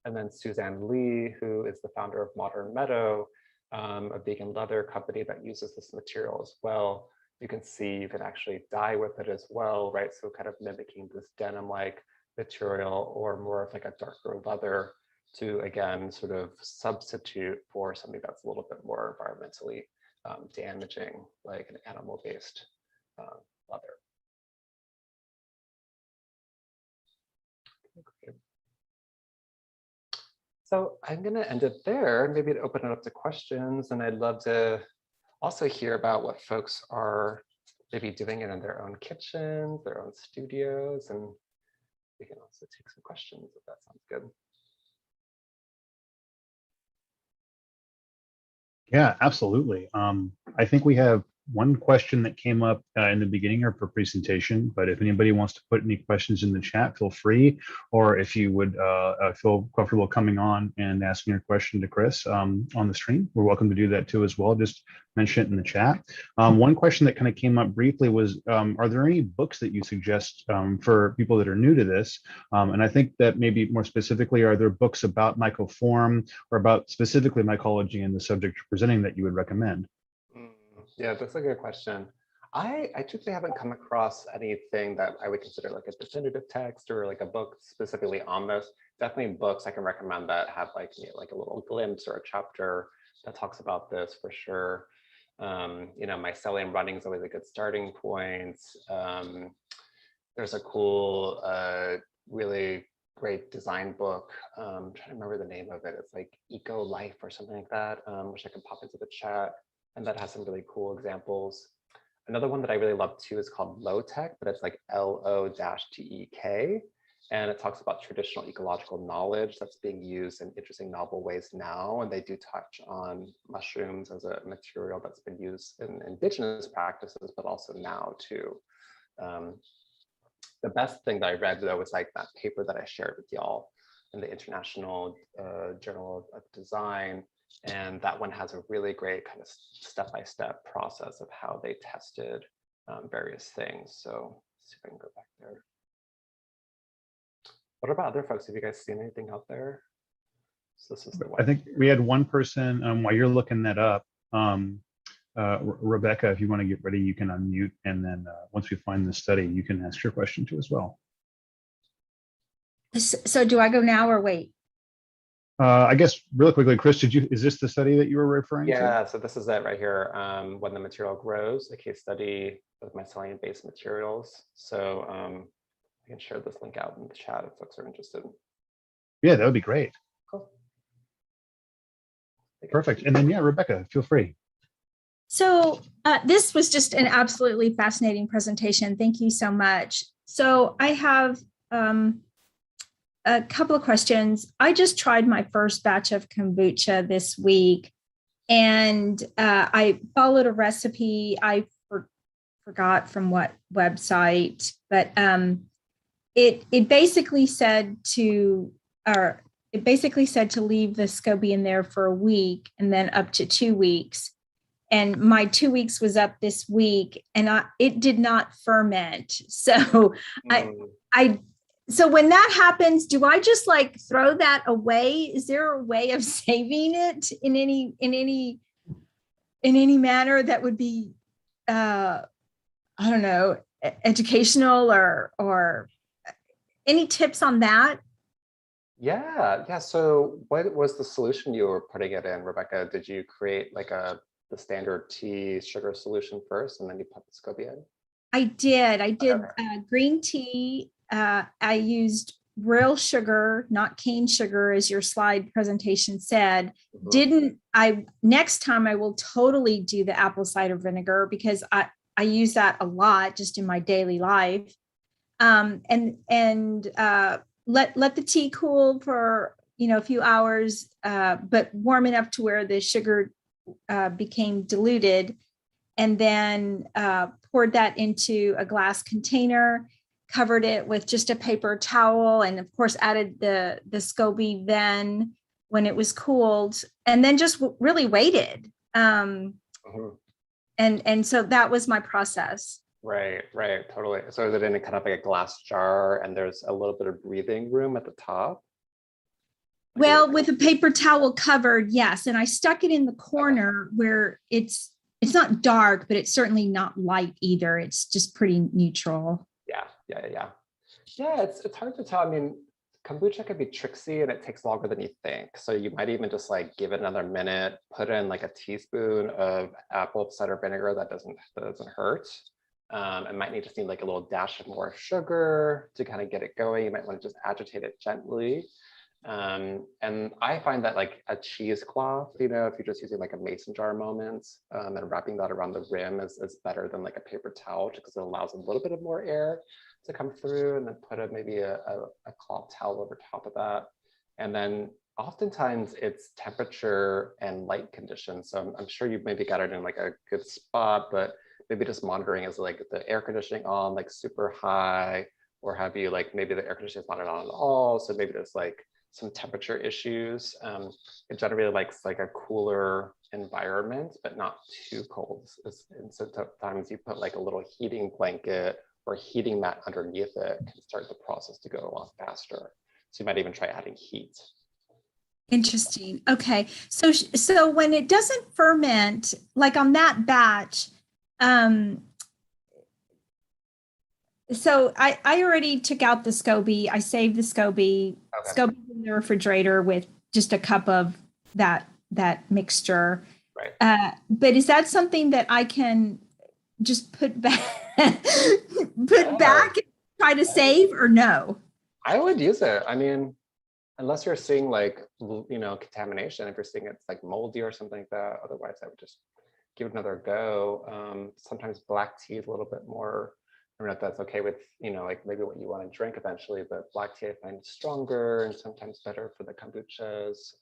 And then Suzanne Lee, who is the founder of Modern Meadow, a vegan leather company that uses this material as well. You can see you can actually dye with it as well, right? So kind of mimicking this denim-like material or more of like a darker leather to, again, sort of substitute for something that's a little bit more environmentally damaging, like an animal-based leather. Okay. So I'm going to end it there, maybe to open it up to questions. And I'd love to also hear about what folks are maybe doing it in their own kitchens, their own studios, and we can also take some questions if that sounds good. Yeah, absolutely. I think we have one question that came up in the beginning of our presentation, but if anybody wants to put any questions in the chat, feel free. Or if you would feel comfortable coming on and asking your question to Chris on the stream, we're welcome to do that too as well. Just mention it in the chat. One question that kind of came up briefly was, are there any books that you suggest for people that are new to this? And I think that maybe more specifically, are there books about mycoform or about specifically mycology and the subject you're presenting that you would recommend? Yeah, that's a good question. I truthfully haven't come across anything that I would consider like a definitive text or like a book specifically on this. Definitely books I can recommend that have like a little glimpse or a chapter that talks about this for sure. You know, Mycelium running is always a good starting point. There's a cool, really great design book. I'm trying to remember the name of it. It's like Eco Life or something like that, which I can pop into the chat. And that has some really cool examples. Another one that I really love too is called Low Tech, but it's like LO-TEK. And it talks about traditional ecological knowledge that's being used in interesting novel ways now. And they do touch on mushrooms as a material that's been used in indigenous practices, but also now too. The best thing that I read though was like that paper that I shared with y'all in the International Journal of Design. And that one has a really great kind of step-by-step process of how they tested various things. So let's see if I can go back there. What about other folks? Have you guys seen anything out there? So this is the one. I think we had one person, while you're looking that up, Rebecca, if you want to get ready, you can unmute. And then once we find the study, you can ask your question too as well. So do I go now or wait? I guess really quickly, Chris, is this the study that you were referring to? Yeah, so this is it right here. When the material grows, a case study of mycelium-based materials. So I can share this link out in the chat if folks are interested. Yeah, that would be great. Cool. Perfect. And then, yeah, Rebecca, feel free. So this was just an absolutely fascinating presentation. Thank you so much. So I have a couple of questions. I just tried my first batch of kombucha this week, and I followed a recipe. I forgot from what website, but it basically said to leave the SCOBY in there for a week and then up to 2 weeks. And my 2 weeks was up this week, and it did not ferment. So So when that happens, do I just like throw that away? Is there a way of saving it in any manner that would be, I don't know, educational or any tips on that? Yeah. So what was the solution you were putting it in, Rebecca? Did you create like the standard tea sugar solution first, and then you put the SCOBY in? I did green tea. I used real sugar, not cane sugar, as your slide presentation said. Next time I will totally do the apple cider vinegar, because I use that a lot just in my daily life. And let the tea cool for a few hours, but warm enough to where the sugar became diluted, and then poured that into a glass container, covered it with just a paper towel, and of course added the SCOBY then when it was cooled, and then just really waited. And so that was my process. Right, totally. So is it in a kind of like a glass jar, and there's a little bit of breathing room at the top? Well, with a paper towel covered, yes. And I stuck it in the corner where it's not dark, but it's certainly not light either. It's just pretty neutral. Yeah, it's hard to tell. I mean, kombucha can be tricksy and it takes longer than you think. So you might even just like give it another minute, put in like a teaspoon of apple cider vinegar that doesn't hurt. It might need to need like a little dash of more sugar to kind of get it going. You might want to just agitate it gently. And I find that like a cheesecloth, you know, if you're just using like a mason jar moments and wrapping that around the rim is better than like a paper towel because it allows a little bit of more air to come through, and then put maybe a cloth towel over top of that. And then oftentimes it's temperature and light conditions. So I'm sure you've maybe got it in like a good spot, but maybe just monitoring is like the air conditioning on like super high, or have you like maybe the air conditioning is not on at all. So maybe there's like some temperature issues. It generally likes like a cooler environment, but not too cold. And sometimes you put like a little heating blanket or heating mat underneath it can start the process to go a lot faster. So you might even try adding heat. Interesting. Okay. So when it doesn't ferment, like on that batch, so I already took out the SCOBY. I saved the SCOBY. Okay. SCOBY's in the refrigerator with just a cup of that mixture. Right. But is that something that I can just put back, back and try to save, or no? I would use it. I mean, unless you're seeing like, you know, contamination, if you're seeing it's like moldy or something like that, otherwise I would just give it another go. Sometimes black tea is a little bit more, I don't know if that's okay with, you know, like maybe what you want to drink eventually, but black tea I find stronger and sometimes better for the kombuchas.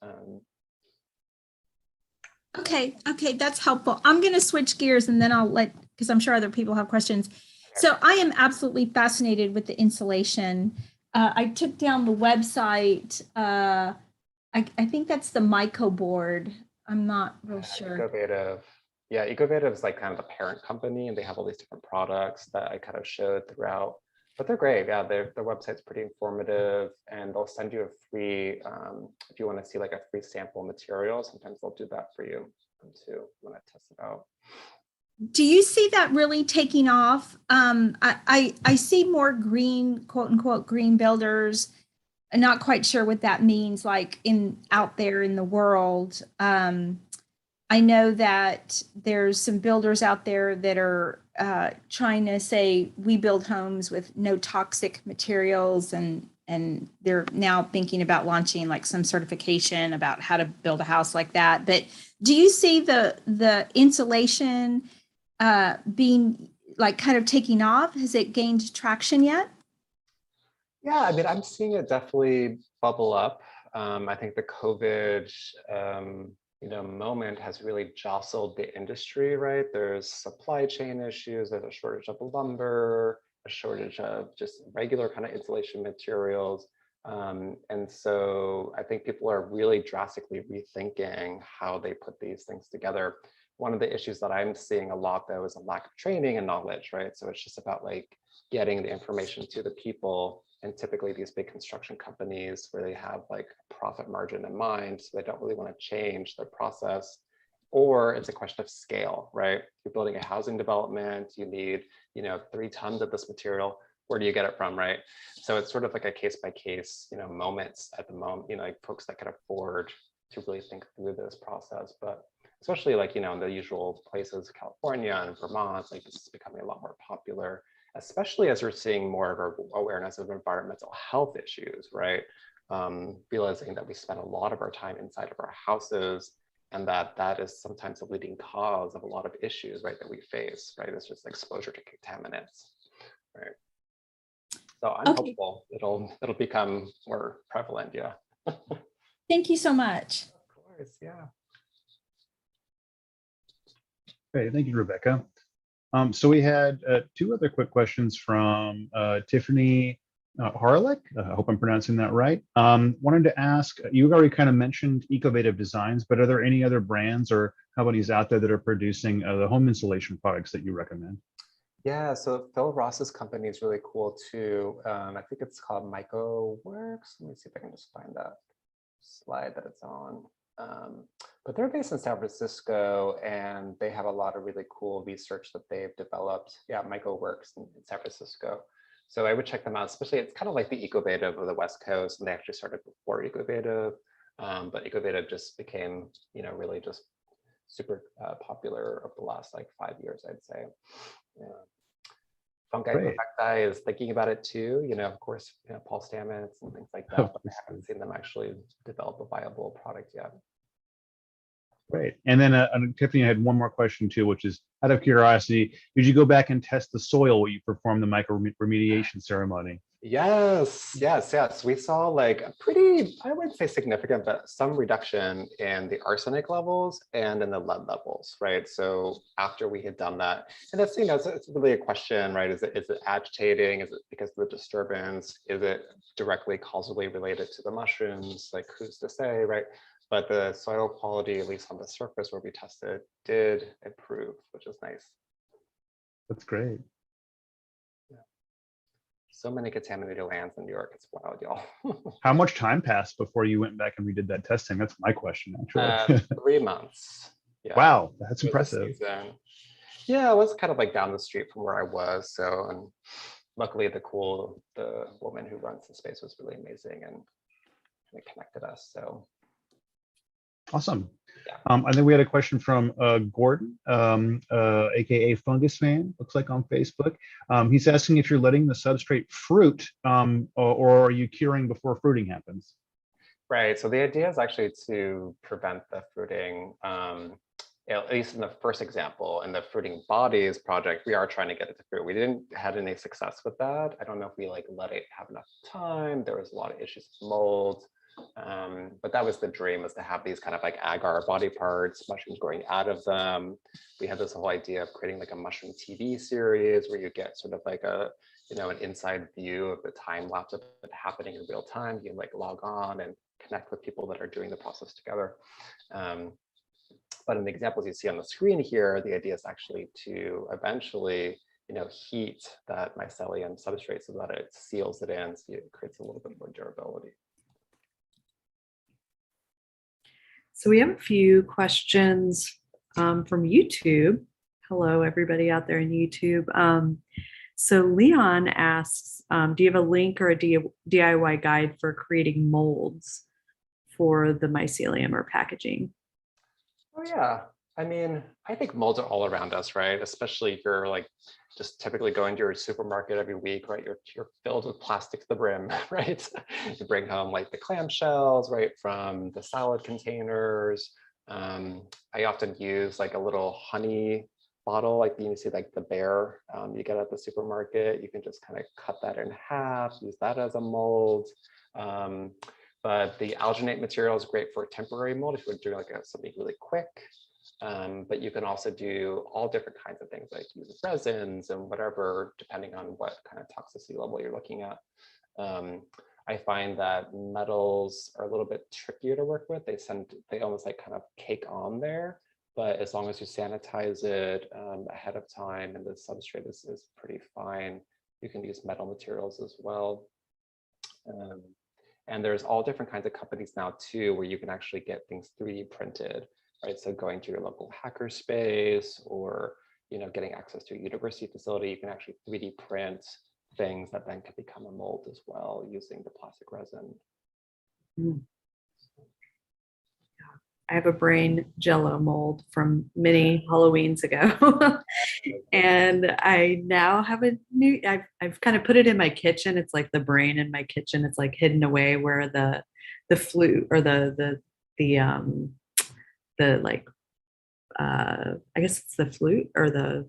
Okay, that's helpful. I'm going to switch gears and then I'll because I'm sure other people have questions. So I am absolutely fascinated with the insulation. I took down the website. I think that's the Myco board. I'm not real sure. Ecovative. Yeah, Ecovative is like kind of the parent company, and they have all these different products that I kind of showed throughout. But they're great. Yeah, their website's pretty informative, and they'll send you a free, if you want to see like a free sample material, sometimes they'll do that for you too when I test it out. Do you see that really taking off? I see more green, quote unquote, green builders. I'm not quite sure what that means, like out there in the world. I know that there's some builders out there that are trying to say we build homes with no toxic materials, and they're now thinking about launching like some certification about how to build a house like that. But do you see the insulation being like kind of taking off? Has it gained traction yet? Yeah, I mean, I'm seeing it definitely bubble up. I think the COVID moment has really jostled the industry, right? There's supply chain issues, there's a shortage of lumber, a shortage of just regular kind of insulation materials. And so I think people are really drastically rethinking how they put these things together. One of the issues that I'm seeing a lot though is a lack of training and knowledge, right? So it's just about like getting the information to the people. And typically these big construction companies where they have like profit margin in mind, so they don't really want to change their process, or it's a question of scale, right? You're building a housing development, you need, 3 tons of this material. Where do you get it from, right? So it's sort of like a case by case, moments at the moment, like folks that can afford to really think through this process. But especially like, in the usual places, California and Vermont, like this is becoming a lot more popular, especially as we're seeing more of our awareness of environmental health issues, right? Realizing that we spend a lot of our time inside of our houses, and that is sometimes a leading cause of a lot of issues, right, that we face, right? It's just exposure to contaminants, right? So I'm hopeful it'll become more prevalent, yeah. Thank you so much. Of course, yeah. Great, thank you, Rebecca. So we had 2 other quick questions from Tiffany Harlick. I hope I'm pronouncing that right. Wanted to ask, you already kind of mentioned Ecovative Designs, but are there any other brands or companies out there that are producing the home insulation products that you recommend? Yeah, so Phil Ross's company is really cool too. I think it's called MycoWorks. Let me see if I can just find that slide that it's on. But they're based in San Francisco, and they have a lot of really cool research that they've developed. Yeah, MycoWorks in San Francisco. So I would check them out, especially it's kind of like the Ecovative of the West Coast, and they actually started before Ecovative, but Ecovative just became, really just super popular over the last like 5 years, I'd say. Yeah. Fungi Great. perfecti is thinking about it too. Of course, Paul Stamets and things like that, but I haven't seen them actually develop a viable product yet. Great. And then Tiffany, I had one more question too, which is out of curiosity, did you go back and test the soil when you performed the micro remediation ceremony? Yes. We saw like a pretty, I wouldn't say significant, but some reduction in the arsenic levels and in the lead levels, right? So after we had done that, and that's, it's really a question, right? Is it agitating? Is it because of the disturbance? Is it directly causally related to the mushrooms? Like, who's to say, right? But the soil quality, at least on the surface where we tested, did improve, which is nice. That's great. So many contaminated lands in New York. It's wild, y'all. How much time passed before you went back and redid that testing? That's my question, actually. 3 months. Yeah. Wow, that's impressive. Yeah, it was kind of like down the street from where I was. So, and luckily the woman who runs the space was really amazing and it connected us. So. Awesome. Yeah. I think we had a question from Gordon, aka Fungus Fan, looks like on Facebook. He's asking if you're letting the substrate fruit or are you curing before fruiting happens? Right. So the idea is actually to prevent the fruiting. At least in the first example, in the fruiting bodies project, we are trying to get it to fruit. We didn't have any success with that. I don't know if we let it have enough time. There was a lot of issues with mold. But that was the dream, was to have these kind of like agar body parts, mushrooms growing out of them. We had this whole idea of creating like a mushroom TV series where you get sort of like an inside view of the time lapse of it happening in real time. You like log on and connect with people that are doing the process together. But in the examples you see on the screen here, the idea is actually to eventually heat that mycelium substrate so that it seals it in, so it creates a little bit more durability. So we have a few questions from YouTube. Hello, everybody out there in YouTube. So Leon asks, do you have a link or a DIY guide for creating molds for the mycelium or packaging? Oh yeah, I mean, I think molds are all around us, right? Especially if you're like just typically going to your supermarket every week, right? You're filled with plastic to the brim, right? You bring home like the clamshells, right, from the salad containers. I often use like a little honey bottle, like you see like the bear you get at the supermarket. You can just kind of cut that in half, use that as a mold. But the alginate material is great for temporary mold if you're doing like something really quick. But you can also do all different kinds of things, like use resins and whatever, depending on what kind of toxicity level you're looking at. I find that metals are a little bit trickier to work with. They almost like kind of cake on there, but as long as you sanitize it ahead of time and the substrate is pretty fine, you can use metal materials as well. And there's all different kinds of companies now too, where you can actually get things 3D printed, right? So going to your local hackerspace or getting access to a university facility, you can actually 3D print things that then can become a mold as well using the plastic resin. Mm. I have a brain jello mold from many Halloweens ago. And I now have a new, I've kind of put it in my kitchen. It's like the brain in my kitchen. It's like hidden away where the flute or the like, I guess it's the flute or the,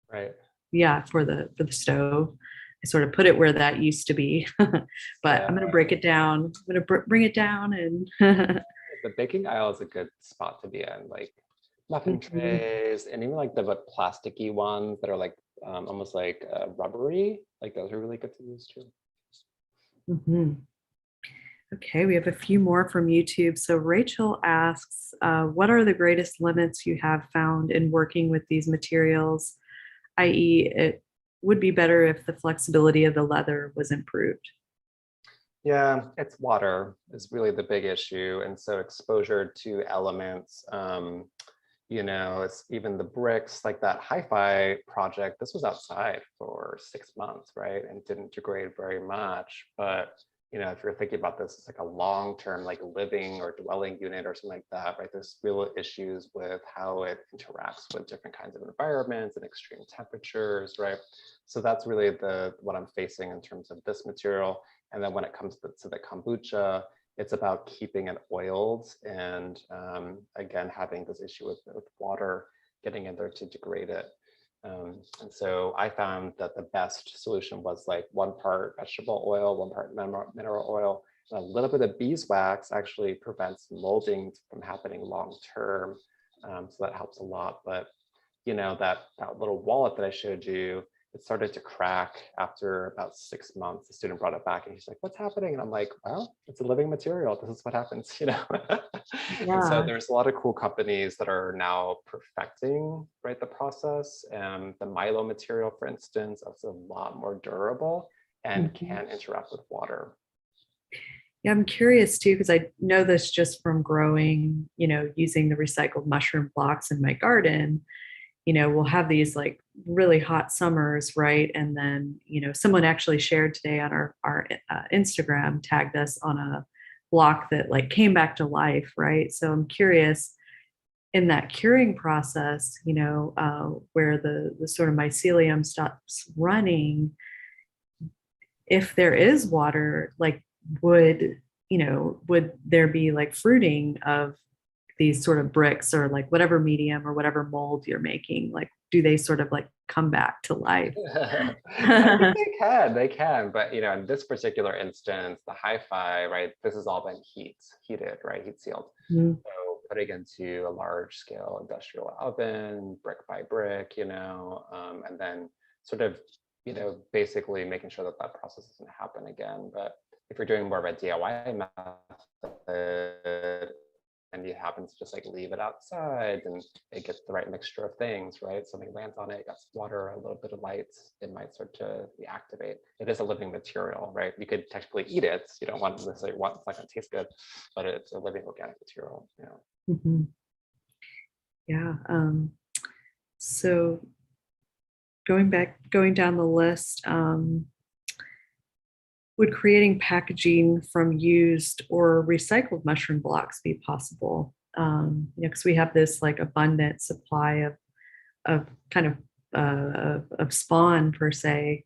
right. Yeah, for the stove. I sort of put it where that used to be, but yeah. I'm going to break it down. I'm going to bring it down and the baking aisle is a good spot to be in, like muffin trays and even like the plasticky ones that are like almost like rubbery, like those are really good to use too. Okay, we have a few more from YouTube. So Rachel asks, what are the greatest limits you have found in working with these materials, i.e. it would be better if the flexibility of the leather was improved? Yeah, it's water is really the big issue. And so exposure to elements, it's even the bricks, like that HiFi project, this was outside for 6 months, right? And didn't degrade very much. But, you know, if you're thinking about this as like a long-term, like living or dwelling unit or something like that, right? There's real issues with how it interacts with different kinds of environments and extreme temperatures, right? So that's really what I'm facing in terms of this material. And then when it comes to the kombucha, it's about keeping it oiled and again, having this issue with water getting in there to degrade it. And so I found that the best solution was like 1 part vegetable oil, 1 part mineral oil, and a little bit of beeswax actually prevents molding from happening long term. So that helps a lot. But you know, that little wallet that I showed you, it started to crack after about 6 months. The student brought it back and he's like, what's happening? And I'm like, well, it's a living material. This is what happens, you know? And so there's a lot of cool companies that are now perfecting, right, the process. And the Milo material, for instance, is a lot more durable and can interact with water. Yeah, I'm curious too, because I know this just from growing, you know, using the recycled mushroom blocks in my garden. You know, we'll have these like really hot summers, right? And then, you know, someone actually shared today on our Instagram, tagged us on a block that like came back to life, right? So I'm curious, in that curing process, you know, where the sort of mycelium stops running, if there is water, like would there be like fruiting of these sort of bricks or like whatever medium or whatever mold you're making? Like, do they sort of like come back to life? I think they can, but you know, in this particular instance, the HiFi, right, this has all been heated, right, heat sealed. So putting into a large scale industrial oven, brick by brick, you know, and then sort of, you know, basically making sure that process doesn't happen again. But if you're doing more of a DIY method, and you happen to just like leave it outside and it gets the right mixture of things, right? Something lands on it, it got some water, a little bit of light, it might start to reactivate. It is a living material, right? You could technically eat it. You don't want to necessarily want, it's not going to taste good, but it's a living organic material, you know. Yeah. So going down the list, would creating packaging from used or recycled mushroom blocks be possible? You know, because we have this like abundant supply of kind of spawn per se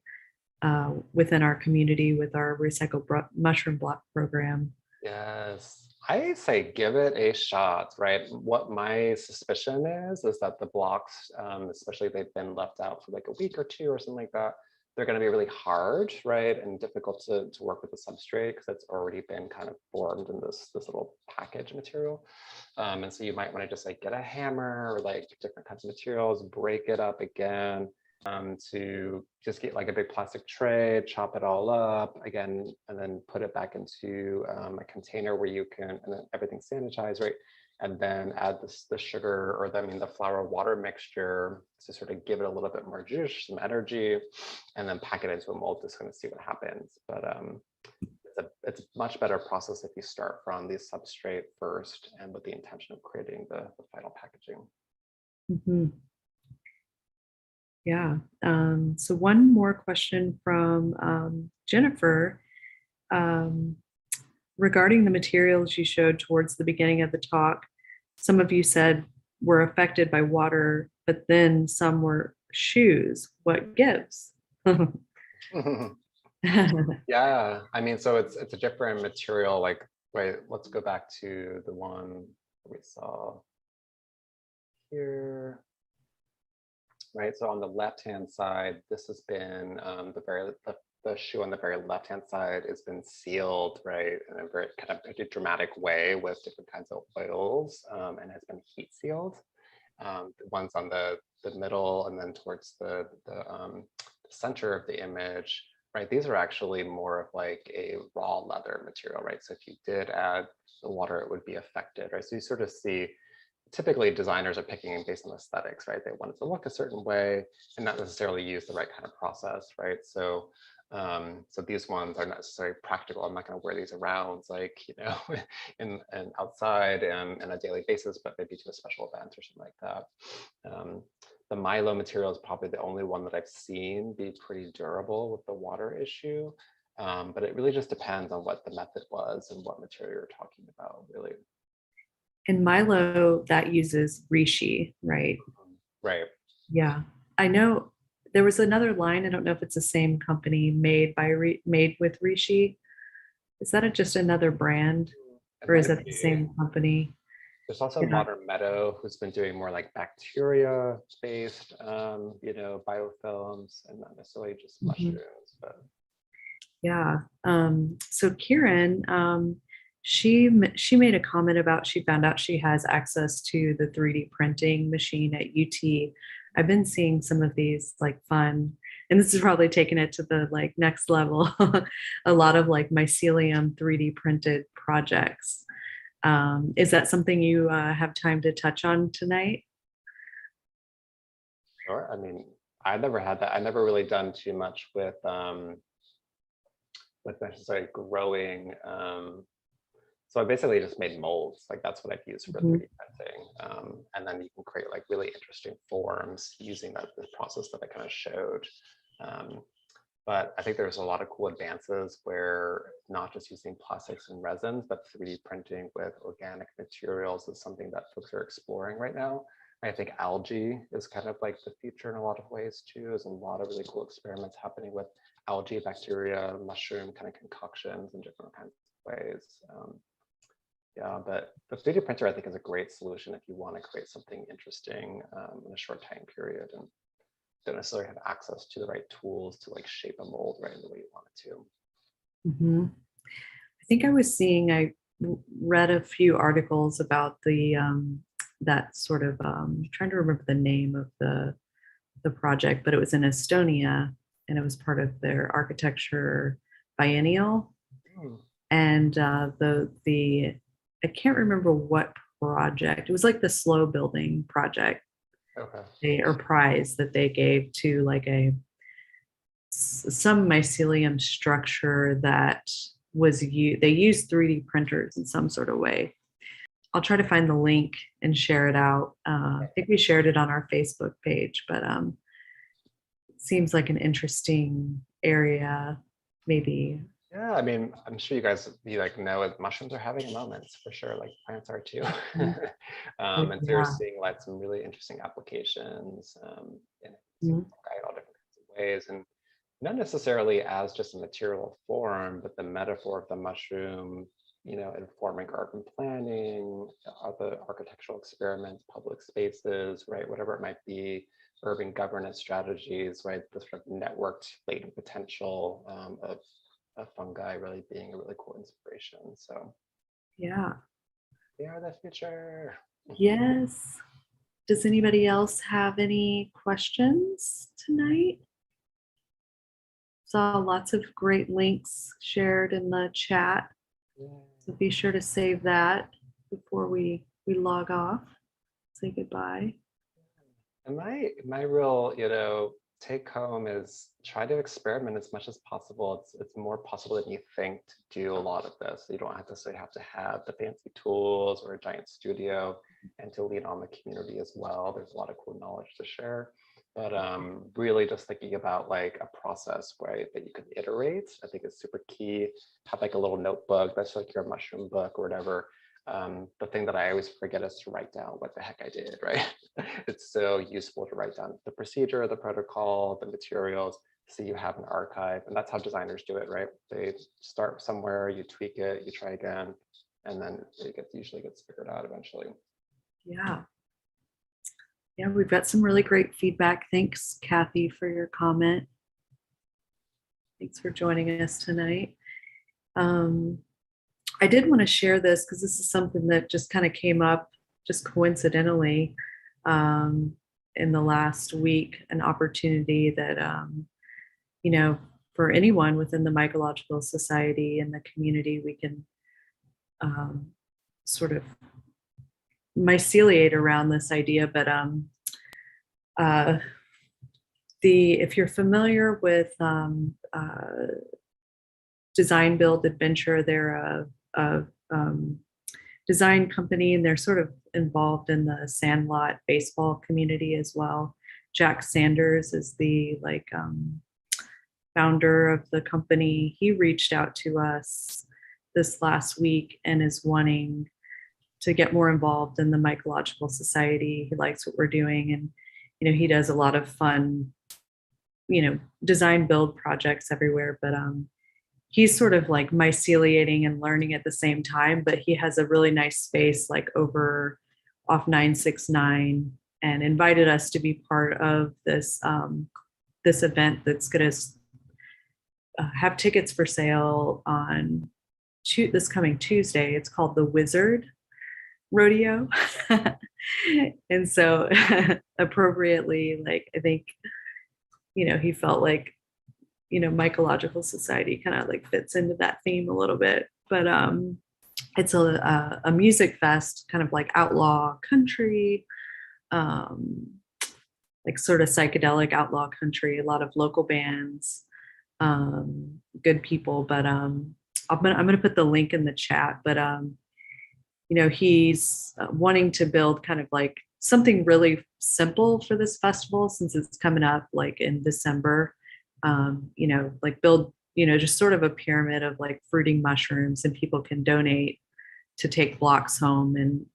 within our community with our recycled mushroom block program. Yes, I say give it a shot, right? What my suspicion is that the blocks, especially if they've been left out for like a week or 2 or something like that, they're going to be really hard, right, and difficult to work with the substrate because it's already been kind of formed in this little package material. And so you might want to just like get a hammer or like different kinds of materials, break it up again, to just get like a big plastic tray, chop it all up again, and then put it back into a container where you can, and then everything's sanitized, right? And then add the sugar, or the flour water mixture to sort of give it a little bit more juice, some energy, and then pack it into a mold, just going to see what happens. But it's a much better process if you start from the substrate first and with the intention of creating the final packaging. Yeah. So one more question from Jennifer. Regarding the materials you showed towards the beginning of the talk, some of you said were affected by water, but then some were shoes. What gives? Yeah, I mean, so it's a different material. Like, wait, let's go back to the one we saw here. Right, so on the left-hand side, this has been the shoe on the very left-hand side has been sealed, right, in a very kind of a dramatic way with different kinds of oils, and has been heat sealed. The ones on the middle and then towards the center of the image, right, these are actually more of like a raw leather material, right? So if you did add the water, it would be affected, right? So you sort of see, typically designers are picking based on aesthetics, right? They want it to look a certain way and not necessarily use the right kind of process, right? So so these ones are not necessarily practical. I'm not going to wear these around, like, you know, in outside and on a daily basis, but maybe to a special event or something like that. The Milo material is probably the only one that I've seen be pretty durable with the water issue. But it really just depends on what the method was and what material you're talking about, really. In Milo, that uses reishi, right? Right. Yeah, I know there was another line. I don't know if it's the same company made with reishi. Is that just another brand, or is that the same company? There's also Yeah. Modern Meadow, who's been doing more like bacteria-based, biofilms, and not necessarily just mushrooms. But yeah. So Kieran, she made a comment about she found out she has access to the 3D printing machine at UT. I've been seeing some of these like fun, and this is probably taking it to the like next level. A lot of like mycelium 3D printed projects. Is that something you have time to touch on tonight? sure. I mean, I never had that. I never really done too much with necessarily growing. So I basically just made molds. Like that's what I've used for 3D printing. And then you can create like really interesting forms using the process that I kind of showed. But I think there's a lot of cool advances where not just using plastics and resins, but 3D printing with organic materials is something that folks are exploring right now. I think algae is kind of like the future in a lot of ways too. There's a lot of really cool experiments happening with algae, bacteria, mushroom kind of concoctions in different kinds of ways. Yeah, but the 3D printer I think is a great solution if you want to create something interesting in a short time period and don't necessarily have access to the right tools to like shape a mold right in the way you want it to. I think I was seeing, I read a few articles about the that sort of trying to remember the name of the project, but it was in Estonia and it was part of their architecture biennial. And the I can't remember what project. It was like the slow building project. Okay. Or prize that they gave to like some mycelium structure that was they used 3D printers in some sort of way. I'll try to find the link and share it out. I think we shared it on our Facebook page, but it seems like an interesting area, maybe. Yeah, I mean, I'm sure you guys know mushrooms are having moments for sure, like plants are too. And so you're seeing like some really interesting applications in all different kinds of ways, and not necessarily as just a material form, but the metaphor of the mushroom, informing urban planning, other architectural experiments, public spaces, right, whatever it might be, urban governance strategies, right, the sort of networked latent potential of fungi really being a really cool inspiration. So yeah, they are the future. Yes. Does anybody else have any questions tonight? Saw lots of great links shared in the chat, so be sure to save that before we log off, say goodbye. And my real take home is try to experiment as much as possible. It's more possible than you think to do a lot of this. You don't necessarily have to have the fancy tools or a giant studio, and to lean on the community as well. There's a lot of cool knowledge to share, but really just thinking about like a process, right, that you can iterate, I think is super key. Have like a little notebook that's like your mushroom book or whatever. The thing that I always forget is to write down what the heck I did, right? It's so useful to write down the procedure, the protocol, the materials, so you have an archive. And that's how designers do it, right? They start somewhere, you tweak it, you try again, and then it usually gets figured out eventually. Yeah. Yeah, we've got some really great feedback. Thanks, Kathy, for your comment. Thanks for joining us tonight. I did want to share this because this is something that just kind of came up just coincidentally in the last week, an opportunity that, for anyone within the Mycological Society and the community, we can sort of myceliate around this idea. But if you're familiar with Design Build Adventure, they're a design company, and they're sort of involved in the Sandlot baseball community as well. Jack Sanders is the founder of the company, he reached out to us this last week and is wanting to get more involved in the Mycological Society. He likes what we're doing, and he does a lot of fun, design build projects everywhere. But he's sort of like myceliating and learning at the same time. But he has a really nice space like over off 969, and invited us to be part of this this event that's going to have tickets for sale on this coming Tuesday. It's called the Wizard Rodeo. And so appropriately, like, I think, he felt like, Mycological Society kind of like fits into that theme a little bit. But it's a music fest, kind of like outlaw country, like sort of psychedelic outlaw country, a lot of local bands, good people. But I'm gonna put the link in the chat. But he's wanting to build kind of like something really simple for this festival, since it's coming up like in December. Like build, just sort of a pyramid of like fruiting mushrooms, and people can donate to take blocks home. And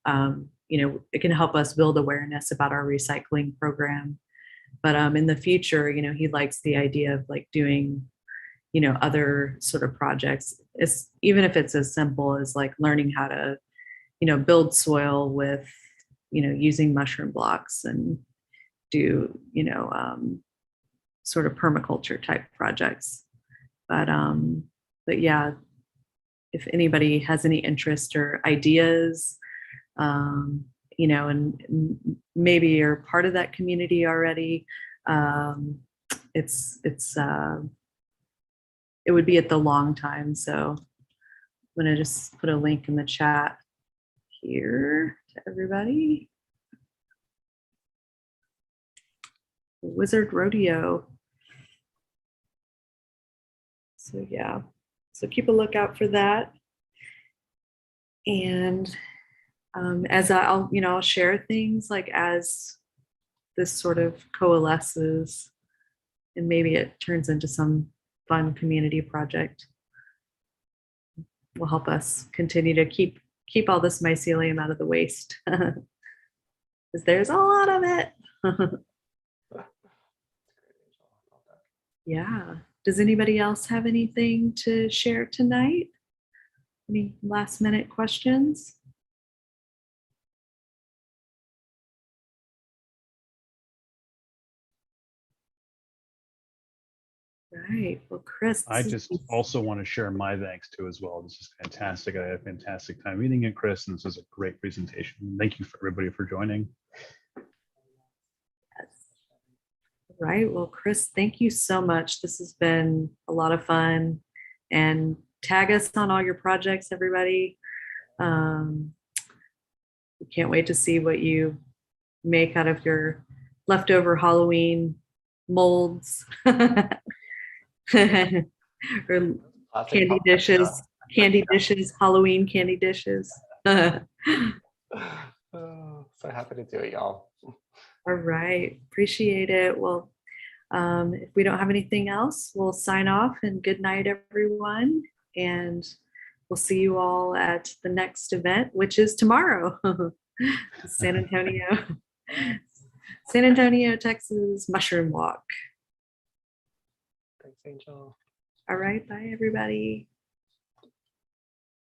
it can help us build awareness about our recycling program. But in the future, he likes the idea of like doing, other sort of projects. Even if it's as simple as like learning how to, build soil with, using mushroom blocks, and do, sort of permaculture type projects. But yeah, if anybody has any interest or ideas, and maybe you're part of that community already, it would be at the Long Time. So I'm going to just put a link in the chat here to everybody. Wizard Rodeo. So yeah, so keep a lookout for that. And as I'll share things like as this sort of coalesces, and maybe it turns into some fun community project, will help us continue to keep all this mycelium out of the waste, because there's a lot of it. Yeah. Does anybody else have anything to share tonight? Any last minute questions? Right. Well, Chris. I just also want to share my thanks too as well. This is fantastic. I had a fantastic time meeting you, Chris, and this is a great presentation. Thank you for everybody for joining. Right. Well, Chris, thank you so much. This has been a lot of fun, and tag us on all your projects, everybody. We can't wait to see what you make out of your leftover Halloween molds. Or candy dishes, Halloween candy dishes. Oh, so happy to do it, y'all. All right, appreciate it. Well, if we don't have anything else, we'll sign off, and good night, everyone. And we'll see you all at the next event, which is tomorrow. San Antonio, Texas Mushroom Walk. Thanks, Angel. All right, bye, everybody.